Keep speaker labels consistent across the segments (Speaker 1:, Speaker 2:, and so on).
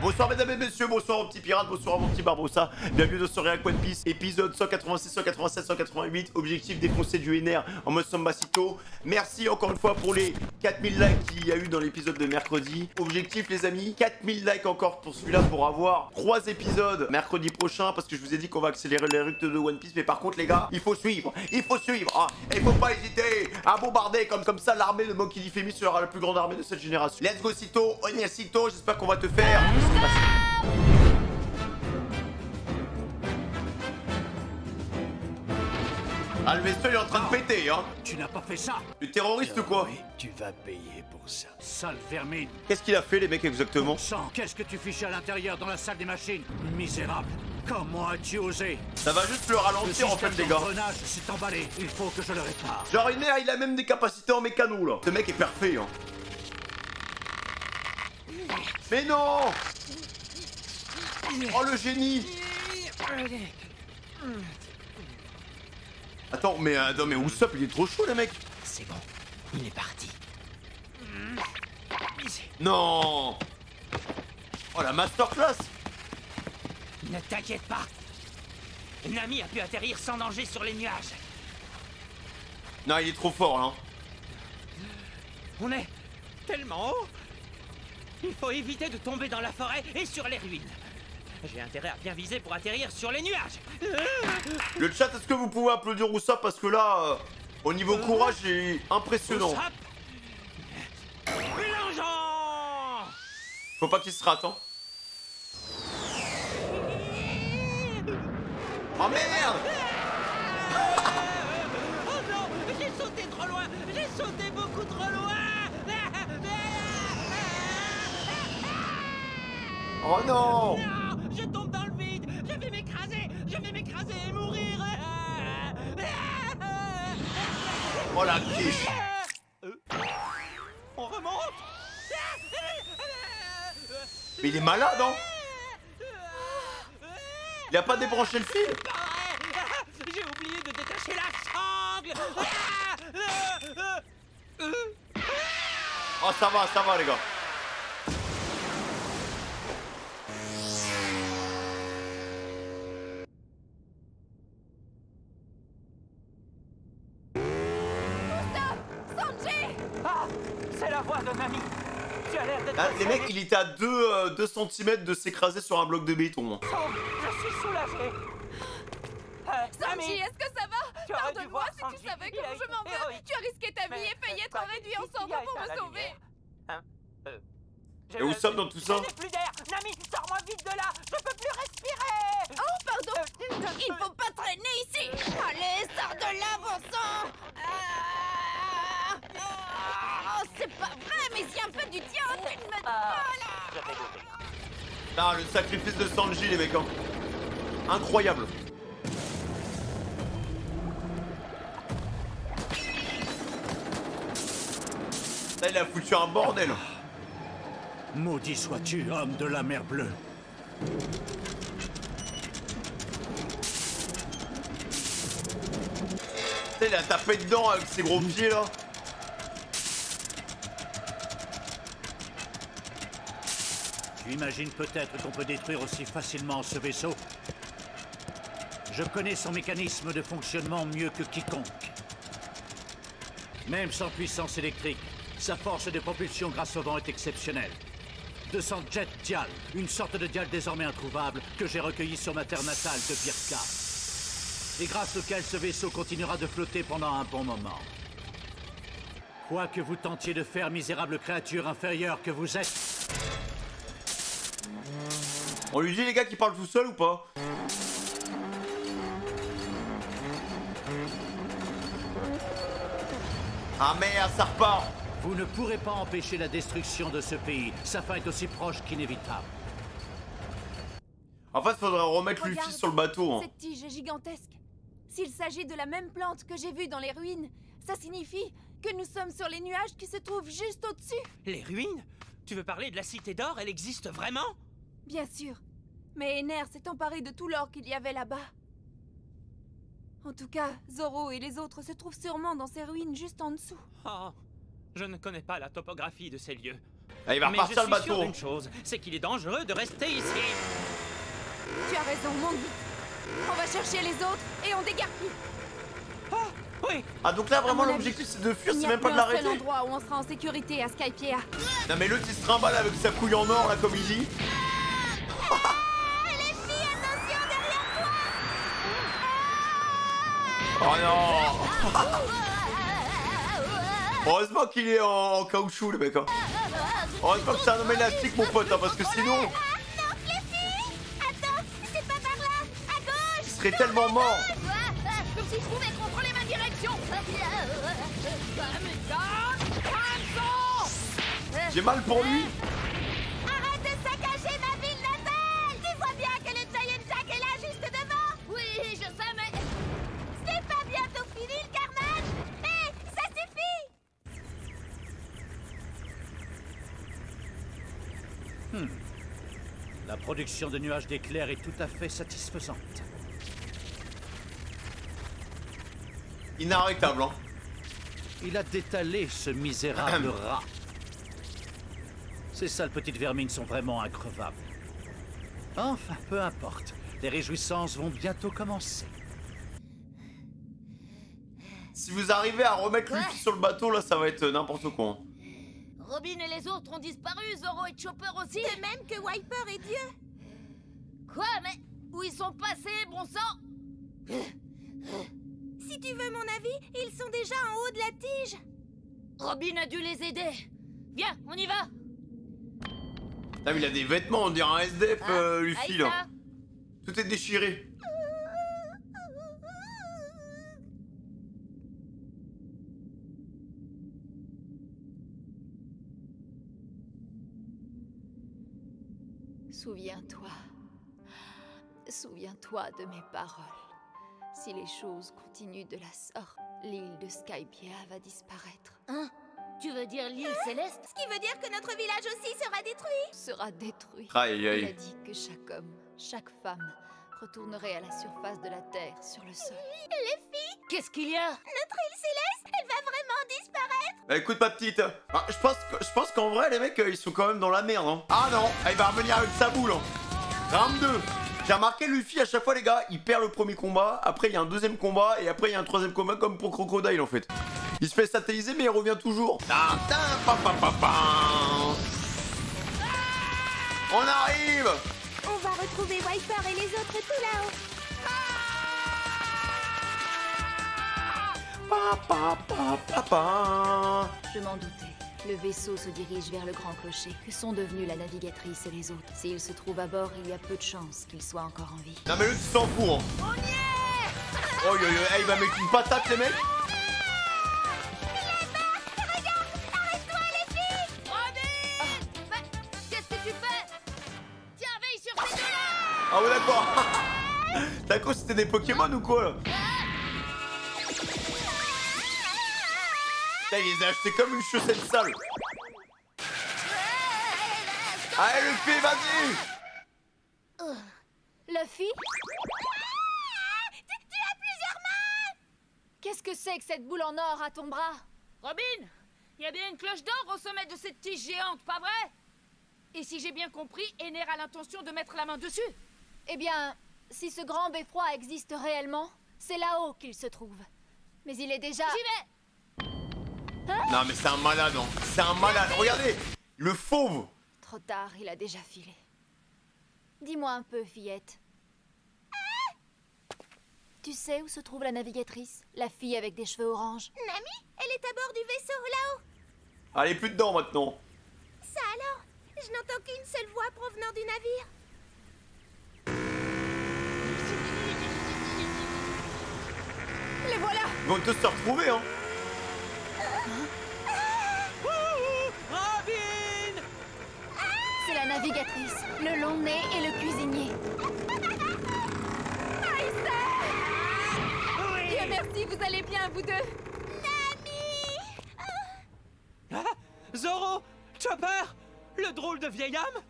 Speaker 1: Bonsoir mesdames et messieurs, bonsoir mon petit pirate, bonsoir mon petit Barbossa. Bienvenue dans ce React One Piece, épisode 186, 187, 188. Objectif défoncer du NR en mode Sambacito. Merci encore une fois pour les 4000 likes qu'il y a eu dans l'épisode de mercredi. Objectif les amis, 4000 likes encore pour celui-là pour avoir 3 épisodes mercredi prochain. Parce que je vous ai dit qu'on va accélérer les routes de One Piece. Mais par contre les gars, il faut suivre, ah, et faut pas hésiter à bombarder comme ça l'armée de Monkey D. Femi sera la plus grande armée de cette génération. Let's go Cito, on y est Cito, j'espère qu'on va te faire. Ah, le vaisseau il est en train de péter, hein.
Speaker 2: Tu n'as pas fait ça.
Speaker 1: Le terroriste ou quoi?
Speaker 2: Oui, tu vas payer pour ça. Sale vermine.
Speaker 1: Qu'est-ce qu'il a fait les mecs exactement?
Speaker 2: Sang, qu'est-ce que tu fichais à l'intérieur dans la salle des machines? Misérable. Comment as-tu osé?
Speaker 1: Ça va juste le ralentir en fait les gars.
Speaker 2: Le grenage s'est emballé, il faut que je le répare.
Speaker 1: Genre il a même des capacités en mécano là. Ce mec est parfait hein. Mais non! Oh le génie! Attends mais Usopp il est trop chaud le mec!
Speaker 3: C'est bon, il est parti.
Speaker 1: Non! Oh la masterclass!
Speaker 3: Ne t'inquiète pas. Nami a pu atterrir sans danger sur les nuages.
Speaker 1: Non il est trop fort hein.
Speaker 3: On est tellement haut. Il faut éviter de tomber dans la forêt et sur les ruines. J'ai intérêt à bien viser pour atterrir sur les nuages.
Speaker 1: Le chat, est-ce que vous pouvez applaudir Usopp parce que là, au niveau courage, il est impressionnant.
Speaker 3: Usopp, plongeons.
Speaker 1: Faut pas qu'il se rate, hein. Oh merde!
Speaker 3: Oh non, j'ai sauté trop loin. J'ai sauté beaucoup trop loin.
Speaker 1: Oh non!
Speaker 3: Non, je tombe dans le vide. Je vais m'écraser et mourir.
Speaker 1: Oh la quiche!
Speaker 3: On remonte.
Speaker 1: Mais il est malade, hein? Il a pas débranché le fil?
Speaker 3: J'ai oublié de détacher la sangle.
Speaker 1: Oh ça va les gars.
Speaker 3: C'est la voix de Nami. Tu as l'air d'être...
Speaker 1: Là, les mecs, il était à 2 cm de s'écraser sur un bloc de béton.
Speaker 3: Je suis soulagé.
Speaker 4: Sanji, est-ce que ça va?
Speaker 3: Tu aurais dû
Speaker 4: Pardonne-moi
Speaker 3: voir
Speaker 4: si
Speaker 3: Sanji.
Speaker 4: tu savais
Speaker 3: Il
Speaker 4: comment
Speaker 3: a
Speaker 4: je m'en
Speaker 3: été
Speaker 4: veux.
Speaker 3: héroïque.
Speaker 4: Tu as risqué ta vie et failli être réduit en cendres pour me sauver.
Speaker 1: Et Usopp dans tout ça?
Speaker 3: Je n'ai plus d'air. Nami, sors-moi vite de là. Je peux plus respirer.
Speaker 4: Oh, pardon. Il faut pas traîner ici. Allez, sors de là, bon sang. Oh, c'est pas vrai, mais il y a un peu du tien. Tu ne me dis pas, là.
Speaker 1: Ah, le sacrifice de Sanji, les mecs, hein. Incroyable. Là, il a foutu un bordel.
Speaker 2: Maudit sois-tu, homme de la mer bleue.
Speaker 1: Là, il a tapé dedans avec ses gros pieds, là.
Speaker 2: Tu imagines peut-être qu'on peut détruire aussi facilement ce vaisseau? Je connais son mécanisme de fonctionnement mieux que quiconque. Même sans puissance électrique, sa force de propulsion grâce au vent est exceptionnelle. 200 jets dial, une sorte de dial désormais introuvable que j'ai recueilli sur ma terre natale de Birka. Et grâce auquel ce vaisseau continuera de flotter pendant un bon moment. Quoi que vous tentiez de faire, misérable créature inférieure que vous êtes...
Speaker 1: On lui dit les gars qui parlent tout seul ou pas? Ah merde, ça repart.
Speaker 2: Vous ne pourrez pas empêcher la destruction de ce pays. Sa fin est aussi proche qu'inévitable.
Speaker 1: En fait, faudrait remettre Luffy
Speaker 4: Regarde,
Speaker 1: sur le bateau. Hein.
Speaker 4: Cette tige est gigantesque. S'il s'agit de la même plante que j'ai vue dans les ruines, ça signifie que nous sommes sur les nuages qui se trouvent juste au-dessus.
Speaker 3: Les ruines? Tu veux parler de la cité d'or? Elle existe vraiment?
Speaker 4: Bien sûr. Mais Ener s'est emparé de tout l'or qu'il y avait là-bas. En tout cas, Zoro et les autres se trouvent sûrement dans ces ruines juste en dessous.
Speaker 3: Oh, je ne connais pas la topographie de ces lieux.
Speaker 1: Ah, il va
Speaker 3: Mais
Speaker 1: repartir
Speaker 3: je
Speaker 1: le
Speaker 3: suis sûr
Speaker 1: bateau.
Speaker 3: d'une chose, c'est qu'il est dangereux de rester ici.
Speaker 4: Tu as raison, monte vite. On va chercher les autres et on dégarpille.
Speaker 3: Ah, oui.
Speaker 1: Ah, donc là, vraiment,
Speaker 4: À mon
Speaker 1: l'objectif, c'est de fuir,
Speaker 4: Il n'y
Speaker 1: c'est
Speaker 4: a
Speaker 1: même pas
Speaker 4: plus
Speaker 1: de
Speaker 4: un seul
Speaker 1: l'arrêter.
Speaker 4: endroit où on sera en sécurité à Skypiea.
Speaker 1: Non, mais l'autre, il se trimballe avec sa couille en or, là, comme il dit.
Speaker 4: Les filles, attention derrière toi.
Speaker 1: Oh non. Heureusement qu'il est en caoutchouc, le mec. Hein. Heureusement que c'est un homme élastique, mon pote, hein, parce que sinon,
Speaker 4: Non, les filles. Attends, c'est pas par là. À gauche.
Speaker 1: il serait tellement mort.
Speaker 4: Comme si je pouvais contrôler ma direction.
Speaker 1: J'ai mal pour lui.
Speaker 4: Arrête de saccager ma ville natale. Tu vois bien que le Giant Jack est là juste devant. Oui, je sais, mais c'est pas bientôt fini le carnage. Hé, ça suffit.
Speaker 2: La production de nuages d'éclairs est tout à fait satisfaisante.
Speaker 1: Inarrêtable, hein.
Speaker 2: Il a détalé ce misérable rat. Ces sales petites vermines sont vraiment increvables. Enfin, peu importe. Les réjouissances vont bientôt commencer.
Speaker 1: Si vous arrivez à remettre Luffy sur le bateau, là, ça va être n'importe quoi. Hein.
Speaker 5: Robin et les autres ont disparu, Zoro et Chopper aussi.
Speaker 4: De même que Wiper et Dieu.
Speaker 5: Quoi, mais où ils sont passés, bon sang?
Speaker 4: Si tu veux mon avis, ils sont déjà en haut de la tige.
Speaker 5: Robin a dû les aider. Viens, on y va.
Speaker 1: Ah, mais il a des vêtements, on dirait un SDF, Luffy,
Speaker 5: Aïssa.
Speaker 1: là. Tout est déchiré.
Speaker 6: Souviens-toi. Souviens-toi de mes paroles. Si les choses continuent de la sorte, l'île de Skypiea va disparaître.
Speaker 5: Hein? Tu veux dire l'île céleste?
Speaker 4: Ce qui veut dire que notre village aussi sera détruit.
Speaker 6: Sera détruit.
Speaker 1: Aïe,
Speaker 6: Il a
Speaker 1: aïe.
Speaker 6: dit que chaque homme, chaque femme retournerait à la surface de la terre sur le sol.
Speaker 5: Qu'est-ce qu'il y a?
Speaker 4: Notre île céleste, elle va vraiment disparaître.
Speaker 1: Bah, écoute, ma petite. Ah, je pense qu'en vrai, les mecs, ils sont quand même dans la merde. Hein. Ah non, il va revenir avec sa boule. Hein. Round 2. J'ai remarqué Luffy à chaque fois, les gars, il perd le premier combat. Après, il y a un deuxième combat. Et après, il y a un troisième combat, comme pour Crocodile, en fait. Il se fait satelliser, mais il revient toujours. On arrive.
Speaker 4: On va retrouver Wiper et les autres tout là-haut.
Speaker 6: Je m'en doutais. Le vaisseau se dirige vers le grand clocher. Que sont devenus la navigatrice et les autres? S'ils se trouvent à bord, il y a peu de chances qu'ils soient encore en vie.
Speaker 1: Non, mais l'autre, il s'en fout. Hein.
Speaker 4: On y est.
Speaker 1: Oh, il va mettre une patate, les mecs.
Speaker 4: Arrête-toi les filles.
Speaker 5: Robin! Mais qu'est-ce que tu fais? Tiens, veille sur ces deux-là!
Speaker 1: Ah ouais, d'accord. T'as cru que c'était des Pokémon ou quoi, là? Putain, il les a achetés comme une chaussette sale. Allez, Luffy, vas-y.
Speaker 6: Luffy?
Speaker 4: Tu as plusieurs mains.
Speaker 6: Qu'est-ce que c'est que cette boule en or à ton bras?
Speaker 5: Robin! Il y a bien une cloche d'or au sommet de cette tige géante, pas vrai? Et si j'ai bien compris, Ener a l'intention de mettre la main dessus.
Speaker 6: Eh bien, si ce grand beffroi existe réellement, c'est là-haut qu'il se trouve. Mais il est déjà...
Speaker 5: J'y vais!
Speaker 1: Non, mais c'est un malade, hein. C'est un malade. Regardez, le fauve.
Speaker 6: Trop tard, il a déjà filé. Dis-moi un peu, fillette. Tu sais où se trouve la navigatrice? La fille avec des cheveux orange?
Speaker 4: Nami, elle est à bord du vaisseau là-haut.
Speaker 1: Elle est plus dedans maintenant.
Speaker 4: Ça alors? Je n'entends qu'une seule voix provenant du navire. Les voilà.
Speaker 1: Ils vont tous se retrouver, hein.
Speaker 3: Robin!
Speaker 6: C'est la navigatrice, le long nez et le cuisinier.
Speaker 4: Dieu merci, vous allez bien, vous deux.
Speaker 3: Ah, Zoro! Chopper! Le drôle de vieil homme!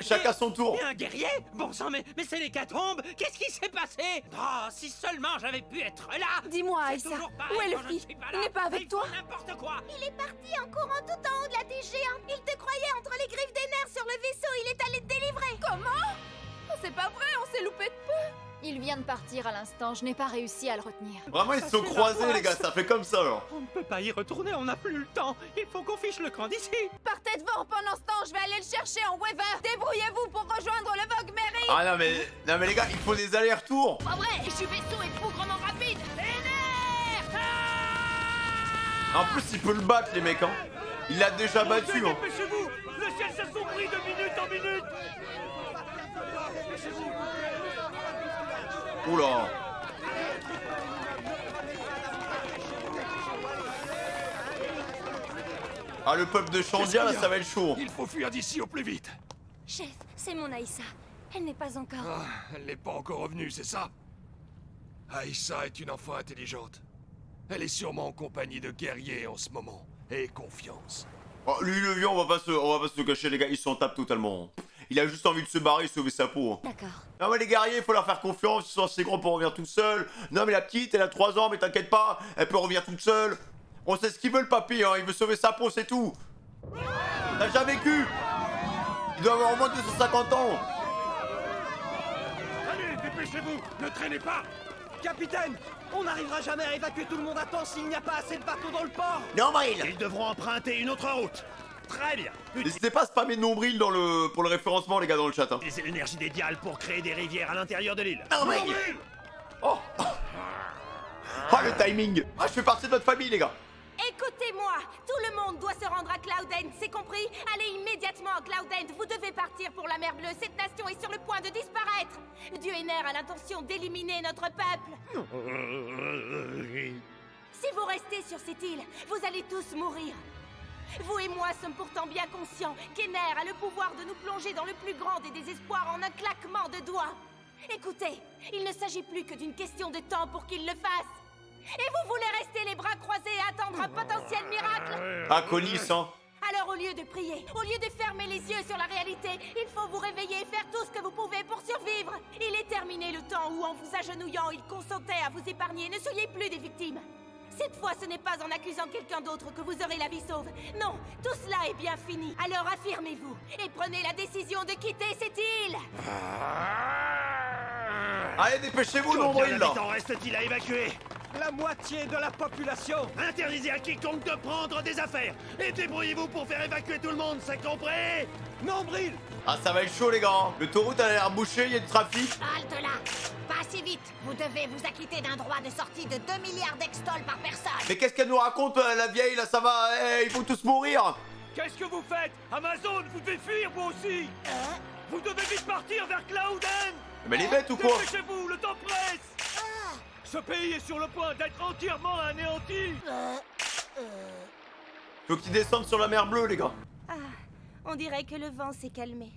Speaker 1: Chacun son tour.
Speaker 3: Et un guerrier? Bon sang, mais c'est l'hécatombe! Qu'est-ce qui s'est passé? Oh, si seulement j'avais pu être là!
Speaker 6: Dis-moi,
Speaker 3: C'est
Speaker 6: Aïssa,
Speaker 3: toujours pareil
Speaker 6: où est
Speaker 3: quand je
Speaker 6: Luffy?
Speaker 3: ne suis pas
Speaker 6: Il
Speaker 3: là.
Speaker 6: n'est pas avec
Speaker 3: Ils
Speaker 6: toi?
Speaker 3: font n'importe quoi!
Speaker 4: Il est parti en courant tout en haut de la tige géante. Il te croyait entre les griffes des nerfs sur le vaisseau. Il est allé te délivrer.
Speaker 6: Comment? C'est pas vrai, on s'est loupé de peu. Il vient de partir à l'instant, je n'ai pas réussi à le retenir.
Speaker 1: Vraiment, ils se sont croisés, les gars. Ça fait comme ça, alors.
Speaker 3: On ne peut pas y retourner, on n'a plus le temps. Il faut qu'on fiche le camp d'ici.
Speaker 6: Partez devant, pendant ce temps, je vais aller le chercher en Weaver. Débrouillez-vous pour rejoindre le Vogue Mary.
Speaker 1: Ah non mais les gars, il faut des allers-retours.
Speaker 5: Pas vrai, je suis vaisseau et bougrement rapide. Énerve!
Speaker 1: En plus, il peut le battre, les mecs, hein. Il l'a déjà battu, hein.
Speaker 3: Dépêchez-vous! Le ciel s'assombrit de minute en minute!
Speaker 1: Oula. Ah, le peuple de Chandia, là, ça va être chaud.
Speaker 7: Il faut fuir d'ici au plus vite.
Speaker 4: Chef, c'est mon Aïssa. Elle n'est pas encore...
Speaker 7: Ah, elle n'est pas encore revenue, c'est ça? Aïssa est une enfant intelligente. Elle est sûrement en compagnie de guerriers en ce moment. Aie confiance.
Speaker 1: Oh, lui, le vieux, on va pas se cacher, les gars, il s'en tape totalement. Il a juste envie de se barrer et sauver sa peau. Hein.
Speaker 4: D'accord.
Speaker 1: Non mais les guerriers, il faut leur faire confiance, ils sont assez grands pour revenir tout seuls. Non mais la petite, elle a 3 ans, mais t'inquiète pas, elle peut revenir toute seule. On sait ce qu'il veut le papy, hein, il veut sauver sa peau, c'est tout. T'as déjà vécu? Il doit avoir au moins 250 ans.
Speaker 7: Allez, dépêchez-vous, ne traînez pas.
Speaker 3: Capitaine, on n'arrivera jamais à évacuer tout le monde à temps s'il n'y a pas assez de bateaux dans le port.
Speaker 1: Nombril.
Speaker 7: Ils devront emprunter une autre route. Très bien.
Speaker 1: N'hésitez pas à spammer nombril pour le référencement, les gars, dans le chat. Hein.
Speaker 7: Utilisez l'énergie des dials pour créer des rivières à l'intérieur de l'île.
Speaker 1: Nombril. Oh. Oh, le timing. Ah, je fais partie de votre famille, les gars.
Speaker 4: Écoutez-moi, tout le monde doit se rendre à Cloud End, c'est compris? Allez immédiatement à Cloud End, vous devez partir pour la mer bleue, cette nation est sur le point de disparaître. Dieu Éner a l'intention d'éliminer notre peuple. Si vous restez sur cette île, vous allez tous mourir. Vous et moi sommes pourtant bien conscients qu'Éner a le pouvoir de nous plonger dans le plus grand des désespoirs en un claquement de doigts. Écoutez, il ne s'agit plus que d'une question de temps pour qu'il le fasse. Et vous voulez rester les bras croisés et attendre un potentiel miracle?
Speaker 1: Ah, Conis, hein.
Speaker 4: Alors au lieu de prier, au lieu de fermer les yeux sur la réalité, il faut vous réveiller et faire tout ce que vous pouvez pour survivre. Il est terminé le temps où en vous agenouillant, il consentait à vous épargner. Ne soyez plus des victimes. Cette fois, ce n'est pas en accusant quelqu'un d'autre que vous aurez la vie sauve. Non, tout cela est bien fini. Alors affirmez-vous et prenez la décision de quitter cette île.
Speaker 1: Allez, dépêchez-vous, nombril, là.
Speaker 7: Combien reste-t-il à évacuer?
Speaker 3: La moitié de la population.
Speaker 7: Interdisez à quiconque de prendre des affaires. Et débrouillez-vous pour faire évacuer tout le monde, c'est compris?
Speaker 3: Nombril.
Speaker 1: Ah, ça va être chaud, les gars. Hein. Le autoroute a l'air bouché, il y a du trafic.
Speaker 4: Halte là. Pas si vite. Vous devez vous acquitter d'un droit de sortie de 2 milliards d'extols par personne.
Speaker 1: Mais qu'est-ce qu'elle nous raconte, la vieille, là, ça va? Eh, ils vont tous mourir.
Speaker 3: Qu'est-ce que vous faites? Amazon, vous devez fuir, vous aussi. Vous devez vite partir vers Cloud End.
Speaker 1: Mais les bêtes ou quoi?
Speaker 3: Dépêchez-vous, le temps presse. Ce pays est sur le point d'être entièrement anéanti.
Speaker 1: Faut qu'ils descendent sur la mer bleue, les gars.
Speaker 4: Ah, on dirait que le vent s'est calmé.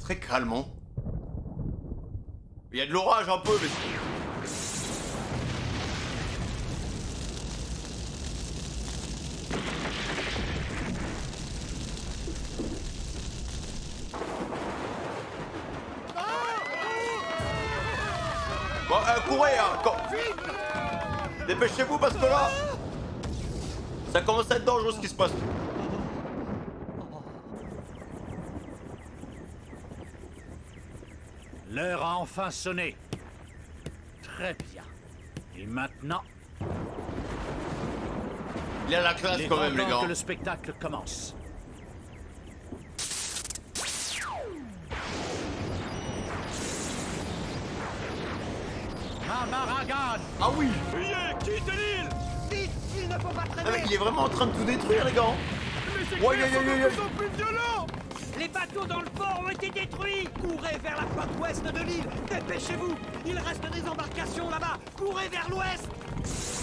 Speaker 1: Très calme, hein. Il y a de l'orage un peu, mais... Bon, courez, hein. Dépêchez-vous parce que là... Ça commence à être dangereux ce qui se passe.
Speaker 2: L'heure a enfin sonné. Très bien. Et maintenant,
Speaker 1: Il a la classe quand même, les gars.
Speaker 2: que le spectacle commence. Mamaragan!
Speaker 1: Ah oui.
Speaker 3: Fuyez, quittez l'île. Vite, il ne faut pas
Speaker 1: Ah,
Speaker 3: traîner.
Speaker 1: mais il est vraiment en train de tout détruire, les gars.
Speaker 3: Mais ces
Speaker 1: Ouais,
Speaker 3: guerres
Speaker 1: yeah, yeah, yeah,
Speaker 3: sont de plus en plus violents. Les bateaux dans le port ont été détruits. Courez vers la côte ouest de l'île. Dépêchez-vous. Il reste des embarcations là-bas. Courez vers l'ouest.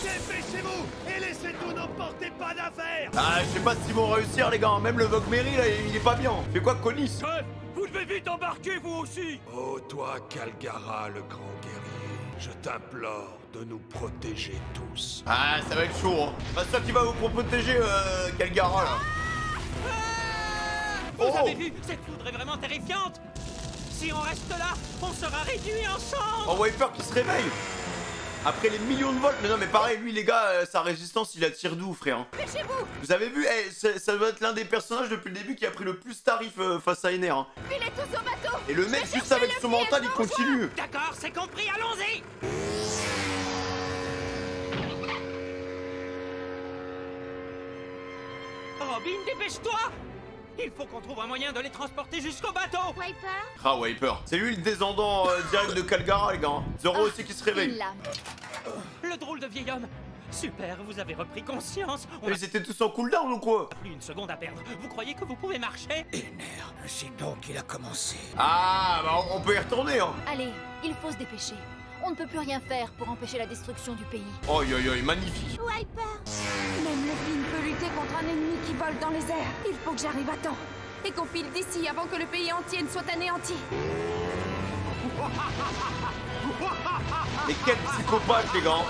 Speaker 3: Dépêchez-vous et laissez tous nos portes et pas d'affaires.
Speaker 1: Ah, je sais pas s'ils vont réussir, les gars. Même le Vogmeri, là, il est pas bien. Fais quoi, Conis?
Speaker 3: Vous devez vite embarquer, vous aussi.
Speaker 7: Oh, toi, Calgara, le grand guerrier, je t'implore de nous protéger tous.
Speaker 1: Ah, ça va être chaud, hein. Bah, c'est toi qui va vous protéger, Calgara, là.
Speaker 3: Vous avez vu? Cette foudre est vraiment terrifiante. Si on reste là, on sera réduits ensemble.
Speaker 1: Oh, Wiper qui se réveille. Après les millions de volts. Mais non, mais pareil, lui, les gars, sa résistance, il attire d'où, frère?
Speaker 4: Dépêchez-vous!
Speaker 1: Vous avez vu, ça doit être l'un des personnages depuis le début qui a pris le plus tarif face à Ener. Hein.
Speaker 4: Filez tous au bateau!
Speaker 1: Et le mec, juste avec son mental, il continue.
Speaker 3: D'accord, c'est compris, allons-y. Robin, dépêche-toi. Il faut qu'on trouve un moyen de les transporter jusqu'au bateau.
Speaker 4: Wiper?
Speaker 1: Ah, Wiper. C'est lui le descendant direct de Calgara, les gars. Hein. Zoro aussi qui se réveille.
Speaker 6: Là.
Speaker 3: Le drôle de vieil homme. Super, vous avez repris conscience. On
Speaker 1: Mais
Speaker 3: a
Speaker 1: ils étaient tous en cooldown ou quoi?
Speaker 3: plus une seconde à perdre. Vous croyez que vous pouvez marcher?
Speaker 2: C'est donc qu'il a commencé.
Speaker 1: Ah, bah on peut y retourner, hein.
Speaker 6: Allez, il faut se dépêcher. On ne peut plus rien faire pour empêcher la destruction du pays.
Speaker 1: Oh, magnifique.
Speaker 4: Wiper! Même le Vin peut lutter contre un ennemi qui vole dans les airs. Il faut que j'arrive à temps. Et qu'on file d'ici avant que le pays entier ne soit anéanti.
Speaker 1: Mais quel psychopathe, les gars.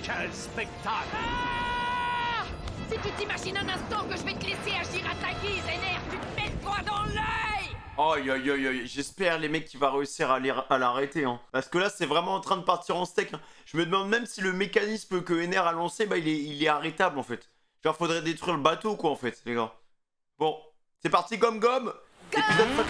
Speaker 2: Quel spectacle!
Speaker 5: Ah! Si tu t'imagines un instant que je vais te laisser agir à ta guise, Ener, tu te mets le doigt dans l'œil!
Speaker 1: Oh, j'espère les mecs qui va réussir à l'arrêter, hein. Parce que là, c'est vraiment en train de partir en steak. Hein. Je me demande même si le mécanisme que Ener a lancé, bah, il est arrêtable, en fait. Genre, faudrait détruire le bateau, quoi, en fait, les gars. Bon, c'est parti, gomme, épisode 187.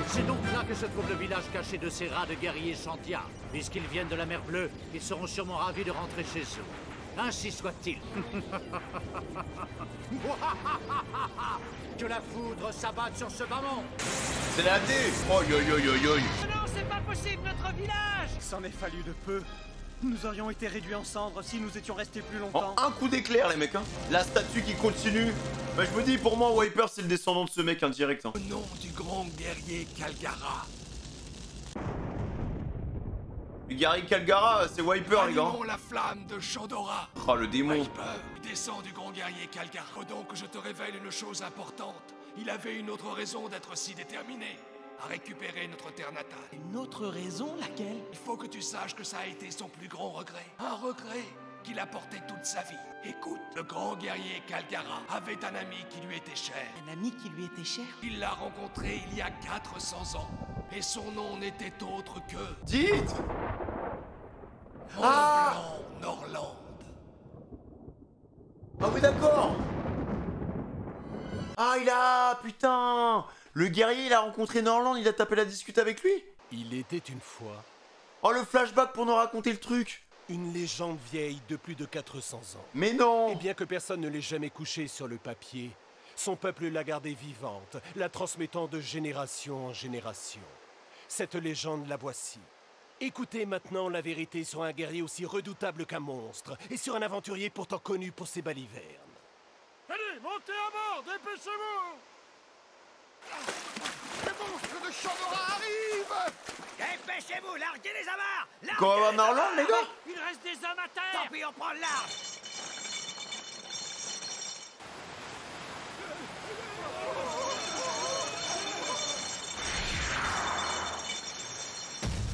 Speaker 2: C'est donc là que se trouve le village caché de ces rats de guerriers Shantia. Puisqu'ils viennent de la mer Bleue, ils seront sûrement ravis de rentrer chez eux. Ainsi soit-il. Que la foudre s'abatte sur ce bas monde.
Speaker 1: C'est la D. Oh,
Speaker 3: Non, c'est pas possible, notre village.
Speaker 8: Il s'en est fallu de peu. Nous aurions été réduits en cendres si nous étions restés plus
Speaker 1: En
Speaker 8: longtemps.
Speaker 1: un coup d'éclair, les mecs, hein. La statue qui continue. Bah, je me dis, pour moi, Wiper, c'est le descendant de ce mec, indirect. Hein.
Speaker 7: Au nom du grand guerrier Calgara,
Speaker 1: Gary Calgara, c'est Wiper, les gars.
Speaker 7: allumons la flamme de Chandora.
Speaker 1: Oh, le démon.
Speaker 7: Wiper, descends du grand guerrier Calgara. Faut donc que je te révèle une chose importante. Il avait une autre raison d'être si déterminé. À récupérer notre terre natale.
Speaker 8: Une autre raison, laquelle?
Speaker 7: Il faut que tu saches que ça a été son plus grand regret. Un regret qu'il a porté toute sa vie. Écoute, le grand guerrier Calgara avait un ami qui lui était cher.
Speaker 8: Un ami qui lui était cher?
Speaker 7: Il l'a rencontré il y a 400 ans. Et son nom n'était autre que...
Speaker 1: Dites.
Speaker 7: Norland.
Speaker 1: Ah oui, d'accord. Ah, putain. Le guerrier, il a rencontré Norland, il a tapé la discute avec lui.
Speaker 9: Il était une fois
Speaker 1: Oh, le flashback pour nous raconter le truc.
Speaker 9: une légende vieille de plus de 400 ans.
Speaker 1: Mais non.
Speaker 9: Et bien que personne ne l'ait jamais couchée sur le papier, son peuple l'a gardée vivante, la transmettant de génération en génération. Cette légende, la voici. Écoutez maintenant la vérité sur un guerrier aussi redoutable qu'un monstre, et sur un aventurier pourtant connu pour ses balivernes.
Speaker 7: Allez, montez à bord, dépêchez-vous! Les monstres de Chandora arrivent!
Speaker 3: Dépêchez-vous, larguez les amarres.
Speaker 1: Comment va Norland, les gars?
Speaker 3: Il reste des hommes à terre. Tant pis, on prend le large.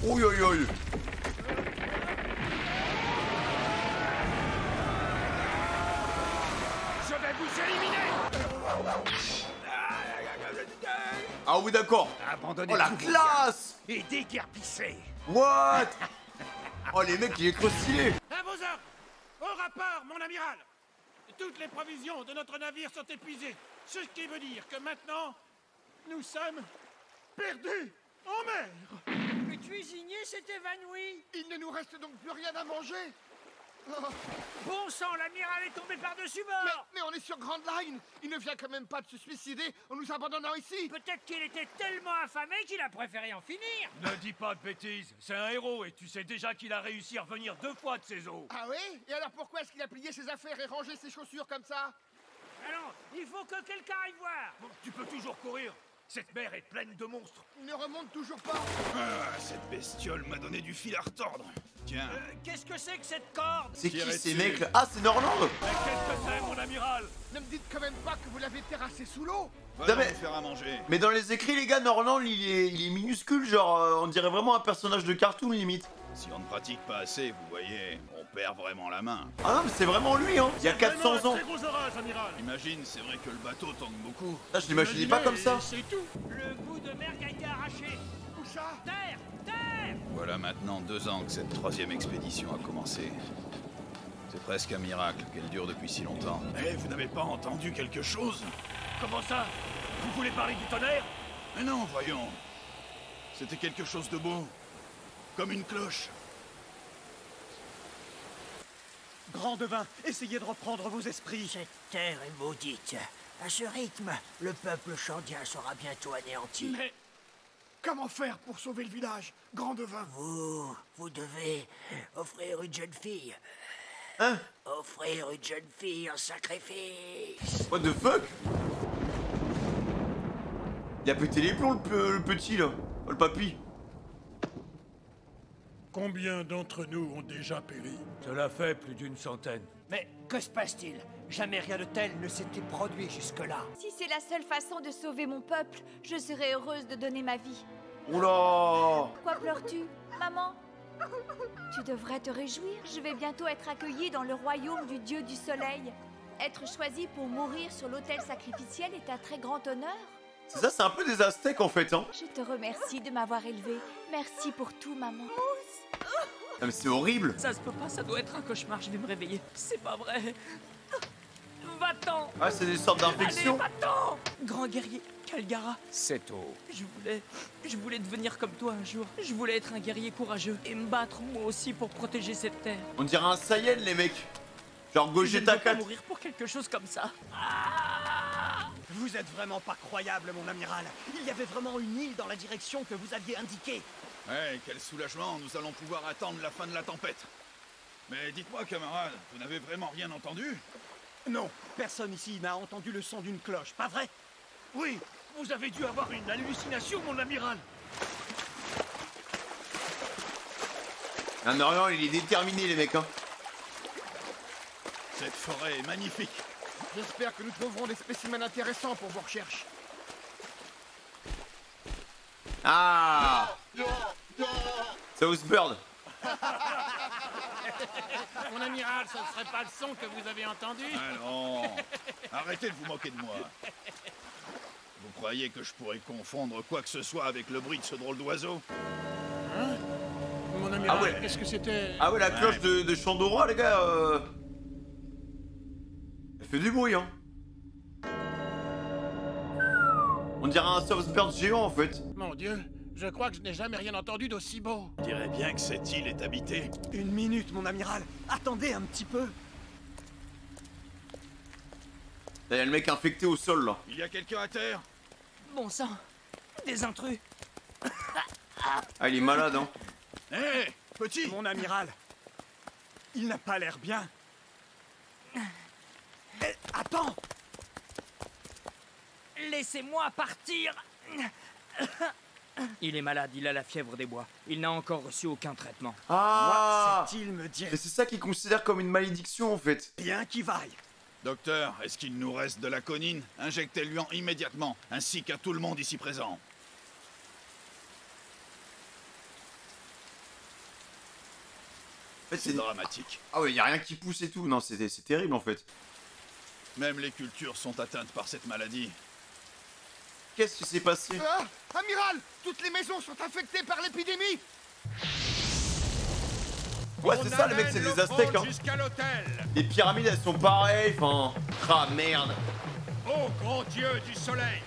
Speaker 1: Ouh.
Speaker 7: Je vais vous éliminer!
Speaker 1: Ah oui, d'accord.
Speaker 3: Abandonnez
Speaker 1: Oh, la classe.
Speaker 3: et déguerpissez.
Speaker 1: What? Oh, les mecs, il est trop stylé.
Speaker 3: À vos ordres. Au rapport, mon amiral. Toutes les provisions de notre navire sont épuisées. Ce qui veut dire que maintenant, nous sommes perdus en mer. Le cuisinier s'est évanoui.
Speaker 7: Il ne nous reste donc plus rien à manger?
Speaker 3: Bon sang, l'amiral est tombé par-dessus bord.
Speaker 10: Mais on est sur Grand Line. Il ne vient quand même pas de se suicider en nous abandonnant ici.
Speaker 3: Peut-être qu'il était tellement affamé qu'il a préféré en finir.
Speaker 11: Ne dis pas de bêtises, c'est un héros et tu sais déjà qu'il a réussi à revenir 2 fois de ses eaux.
Speaker 10: Ah oui? Et alors pourquoi est-ce qu'il a plié ses affaires et rangé ses chaussures comme ça?
Speaker 3: Allons, il faut que quelqu'un aille voir.
Speaker 11: Tu peux toujours courir. Cette mer est pleine de monstres.
Speaker 10: Il ne remonte toujours pas.
Speaker 12: Ah, cette bestiole m'a donné du fil à retordre. Tiens.
Speaker 3: Qu'est-ce que c'est que cette corde?
Speaker 1: C'est qui ces mecs là? Ah, c'est Norland.
Speaker 11: Mais qu'est-ce que c'est, mon amiral?
Speaker 10: Ne me dites quand même pas que vous l'avez terrassé sous l'eau.
Speaker 12: Va donc faire à manger.
Speaker 1: Mais dans les écrits, les gars, Norland, il est minuscule, genre, on dirait vraiment un personnage de cartoon limite.
Speaker 12: Si on ne pratique pas assez, vous voyez, on perd vraiment la main.
Speaker 1: Ah non, mais c'est vraiment lui, hein. Il y a 400 ans.
Speaker 11: Gros orage, amiral.
Speaker 12: Imagine, c'est vrai que le bateau tangue beaucoup.
Speaker 1: Ah, je l'imaginais pas comme ça.
Speaker 3: C'est tout. Le bout de mer a été arraché.
Speaker 10: Où ça?
Speaker 3: Terre! Terre!
Speaker 12: Voilà maintenant 2 ans que cette 3e expédition a commencé. C'est presque un miracle qu'elle dure depuis si longtemps.
Speaker 11: Eh, vous n'avez pas entendu quelque chose? Comment ça? Vous voulez parler du tonnerre?
Speaker 12: Mais non, voyons. C'était quelque chose de beau. Comme une cloche.
Speaker 8: Grand devin, essayez de reprendre vos esprits.
Speaker 3: Cette terre est maudite. À ce rythme, le peuple chandien sera bientôt anéanti.
Speaker 10: Mais comment faire pour sauver le village, Grand devin?
Speaker 3: Vous devez offrir une jeune fille.
Speaker 1: Hein?
Speaker 3: Offrir une jeune fille en sacrifice.
Speaker 1: What the fuck? Il a pété les plombs, le petit là. Oh, le papy.
Speaker 11: Combien d'entre nous ont déjà péri? Cela fait plus d'une centaine.
Speaker 3: Mais que se passe-t-il? Jamais rien de tel ne s'était produit jusque-là.
Speaker 6: Si c'est la seule façon de sauver mon peuple, je serai heureuse de donner ma vie.
Speaker 1: Oula!
Speaker 6: Pourquoi pleures-tu, maman? Tu devrais te réjouir, je vais bientôt être accueillie dans le royaume du dieu du soleil. Être choisie pour mourir sur l'autel sacrificiel est un très grand honneur.
Speaker 1: C'est ça, c'est un peu des Aztèques en fait, hein.
Speaker 6: Je te remercie de m'avoir élevée. Merci pour tout, maman.
Speaker 1: Ah, mais c'est horrible.
Speaker 13: Ça se peut pas, ça doit être un cauchemar, je vais me réveiller. C'est pas vrai. Va-t'en.
Speaker 1: Ah, c'est des sortes d'infections.
Speaker 13: Allez, va-t'en. Grand guerrier, Kalgara.
Speaker 9: C'est tôt.
Speaker 13: Je voulais devenir comme toi un jour. Je voulais être un guerrier courageux et me battre moi aussi pour protéger cette terre.
Speaker 1: On dirait un Saiyan, les mecs. Genre
Speaker 13: Je
Speaker 1: Gogeta
Speaker 13: ne veux pas
Speaker 1: 4.
Speaker 13: mourir pour quelque chose comme ça.
Speaker 8: Vous êtes vraiment pas croyable, mon amiral. Il y avait vraiment une île dans la direction que vous aviez indiquée.
Speaker 12: Ouais, quel soulagement, nous allons pouvoir attendre la fin de la tempête. Mais dites-moi, camarade, vous n'avez vraiment rien entendu?
Speaker 8: Non, personne ici n'a entendu le son d'une cloche, pas vrai?
Speaker 11: Oui, vous avez dû avoir une hallucination, mon amiral.
Speaker 1: Un Norland, il est déterminé, les mecs, hein.
Speaker 12: Cette forêt est magnifique.
Speaker 10: J'espère que nous trouverons des spécimens intéressants pour vos recherches.
Speaker 1: Ah! Southbird.
Speaker 3: Mon amiral, ce ne serait pas le son que vous avez entendu?
Speaker 12: Ah non. Arrêtez de vous moquer de moi. Vous croyez que je pourrais confondre quoi que ce soit avec le bruit de ce drôle d'oiseau?
Speaker 3: Hein? Mon amiral,
Speaker 1: Ah ouais.
Speaker 3: qu'est-ce que c'était?
Speaker 1: Ah ouais, la cloche de Chandora, les gars. Elle fait du bruit, hein. On dirait un Southbird géant, en fait.
Speaker 3: Mon Dieu, je crois que je n'ai jamais rien entendu d'aussi beau.
Speaker 12: Je dirais bien que cette île est habitée.
Speaker 8: Une minute, mon amiral. Attendez un petit peu.
Speaker 1: Là, il y a le mec infecté au sol, là.
Speaker 12: Il y a quelqu'un à terre?
Speaker 13: Bon sang, des intrus.
Speaker 1: Ah, il est malade, hein.
Speaker 12: Hé, petit!
Speaker 8: Mon amiral. Il n'a pas l'air bien. Attends!
Speaker 13: Laissez-moi partir. Il est malade, il a la fièvre des bois. Il n'a encore reçu aucun traitement.
Speaker 1: Ah!
Speaker 8: Cette île me dirait
Speaker 1: Mais c'est ça qu'il considère comme une malédiction, en fait.
Speaker 8: bien qui vaille.
Speaker 12: Docteur, est-ce qu'il nous reste de la conine? Injectez-lui-en immédiatement, ainsi qu'à tout le monde ici présent.
Speaker 1: En fait,
Speaker 12: C'est dramatique.
Speaker 1: Ah ouais, il y a rien qui pousse et tout. Non, c'est terrible, en fait.
Speaker 12: Même les cultures sont atteintes par cette maladie.
Speaker 1: Qu'est-ce qui s'est passé?
Speaker 10: Ah! Amiral! Toutes les maisons sont infectées par l'épidémie!
Speaker 1: Ouais, c'est ça, les mecs, c'est des Aztèques, hein.
Speaker 11: Jusqu'à l'hôtel.
Speaker 1: Les pyramides, elles sont pareilles, enfin... Ah, merde.
Speaker 11: Ô grand Dieu du soleil,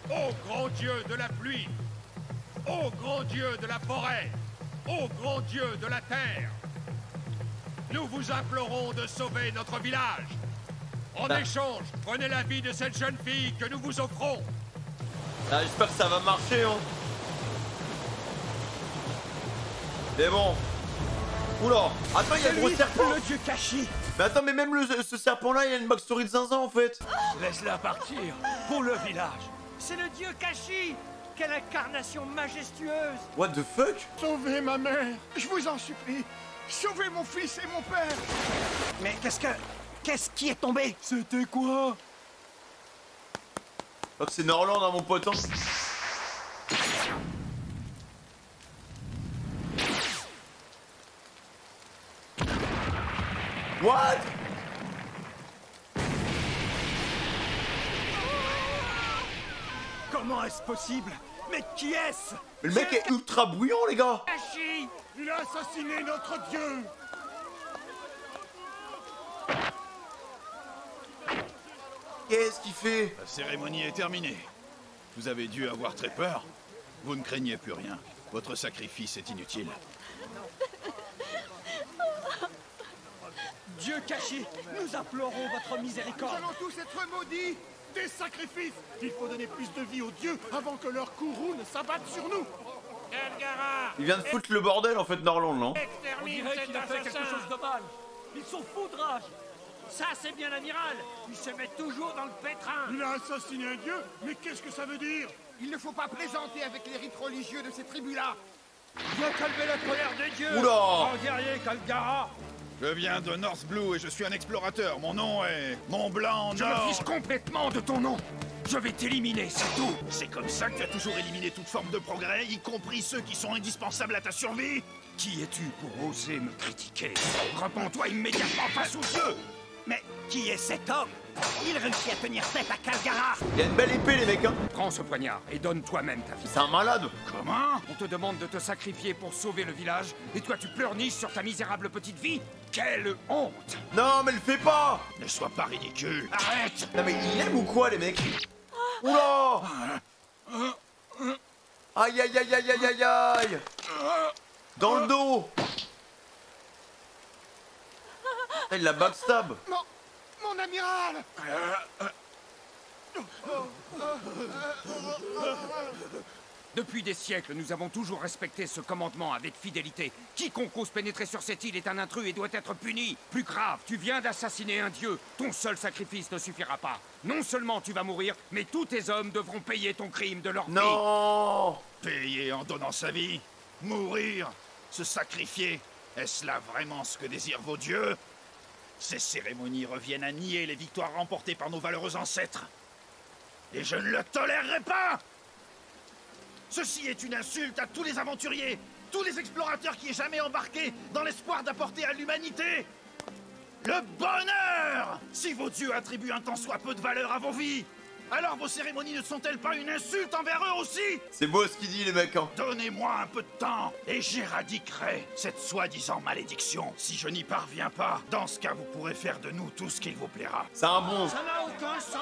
Speaker 11: ô grand Dieu de la pluie, ô grand Dieu de la forêt, ô grand Dieu de la terre, nous vous implorons de sauver notre village. En échange, prenez la vie de cette jeune fille que nous vous offrons.
Speaker 1: Ah, j'espère que ça va marcher, hein. Mais bon. Oula. Attends, il y a le gros serpent.
Speaker 8: Le dieu Kashi.
Speaker 1: Mais attends, mais même ce serpent-là, il a une backstory de zinzin en fait.
Speaker 8: Laisse-la partir pour le village. C'est le dieu Kashi. Quelle incarnation majestueuse.
Speaker 1: What the fuck?
Speaker 10: Sauvez ma mère, je vous en supplie. Sauvez mon fils et mon père.
Speaker 8: Mais qu'est-ce qui est tombé?
Speaker 10: C'était quoi?
Speaker 1: Oh, c'est Norland, hein, mon pote. Hein. What?
Speaker 8: Comment est-ce possible? Mais qui est-ce?
Speaker 1: Le mec est ultra bouillant, les gars.
Speaker 10: Kashi, il a assassiné notre dieu.
Speaker 1: Qu'est-ce qu'il fait?
Speaker 12: La cérémonie est terminée. Vous avez dû avoir très peur. Vous ne craignez plus rien. Votre sacrifice est inutile.
Speaker 8: Dieu Kashi, nous implorons votre miséricorde.
Speaker 10: Nous allons tous être maudits. Des sacrifices. Il faut donner plus de vie aux dieux avant que leurs courroux ne s'abattent sur nous.
Speaker 3: Elgara,
Speaker 1: Il vient de foutre le bordel en fait, Norland, non?
Speaker 8: On dirait qu'il a fait quelque chose de mal. Ils sont fous de rage.
Speaker 3: ça c'est bien l'amiral. Il se met toujours dans le pétrin.
Speaker 10: Il a assassiné un dieu. Mais qu'est-ce que ça veut dire?
Speaker 14: Il ne faut pas plaisanter avec les rites religieux de ces tribus-là.
Speaker 3: Viens calmer la colère des dieux.
Speaker 1: Oula!
Speaker 3: Grand guerrier Kalgara.
Speaker 12: Je viens de North Blue et je suis un explorateur. Mon nom est Mont Blanc
Speaker 11: Je
Speaker 12: Nord.
Speaker 11: me fiche complètement de ton nom. Je vais t'éliminer, c'est tout.
Speaker 12: C'est comme ça que tu as toujours éliminé toute forme de progrès, y compris ceux qui sont indispensables à ta survie?
Speaker 11: Qui es-tu pour oser me critiquer? Repends-toi immédiatement face aux yeux.
Speaker 8: Mais qui est cet homme? Il réussit à tenir tête à Kalgara.
Speaker 1: Il a une belle épée, les mecs, hein.
Speaker 11: Prends ce poignard et donne toi-même ta vie.
Speaker 1: C'est un malade.
Speaker 11: Comment? On te demande de te sacrifier pour sauver le village et toi tu pleurniches sur ta misérable petite vie? Quelle honte!
Speaker 1: Non, mais le fais pas.
Speaker 12: Ne sois pas ridicule.
Speaker 11: Arrête!
Speaker 1: Non, mais il aime ou quoi, les mecs? Oula! Aïe, aïe, aïe, aïe, aïe, aïe, aïe. Dans le dos. Il la backstab.
Speaker 10: Mon amiral!
Speaker 11: Depuis des siècles, nous avons toujours respecté ce commandement avec fidélité. Quiconque ose pénétrer sur cette île est un intrus et doit être puni. Plus grave, tu viens d'assassiner un dieu. Ton seul sacrifice ne suffira pas. Non seulement tu vas mourir, mais tous tes hommes devront payer ton crime de leur vie.
Speaker 1: Non!
Speaker 12: Payer en donnant sa vie? Mourir? Se sacrifier? Est-ce là vraiment ce que désirent vos dieux? Ces cérémonies reviennent à nier les victoires remportées par nos valeureux ancêtres. Et je ne le tolérerai pas! Ceci est une insulte à tous les aventuriers, tous les explorateurs qui aient jamais embarqué dans l'espoir d'apporter à l'humanité le bonheur! Si vos dieux attribuent un tant soit peu de valeur à vos vies, alors vos cérémonies ne sont-elles pas une insulte envers eux aussi?
Speaker 1: C'est beau ce qu'il dit, les mecs, hein.
Speaker 12: Donnez-moi un peu de temps et j'éradiquerai cette soi-disant malédiction. Si je n'y parviens pas, dans ce cas, vous pourrez faire de nous tout ce qu'il vous plaira.
Speaker 1: C'est un bon.
Speaker 3: Ça n'a aucun sens.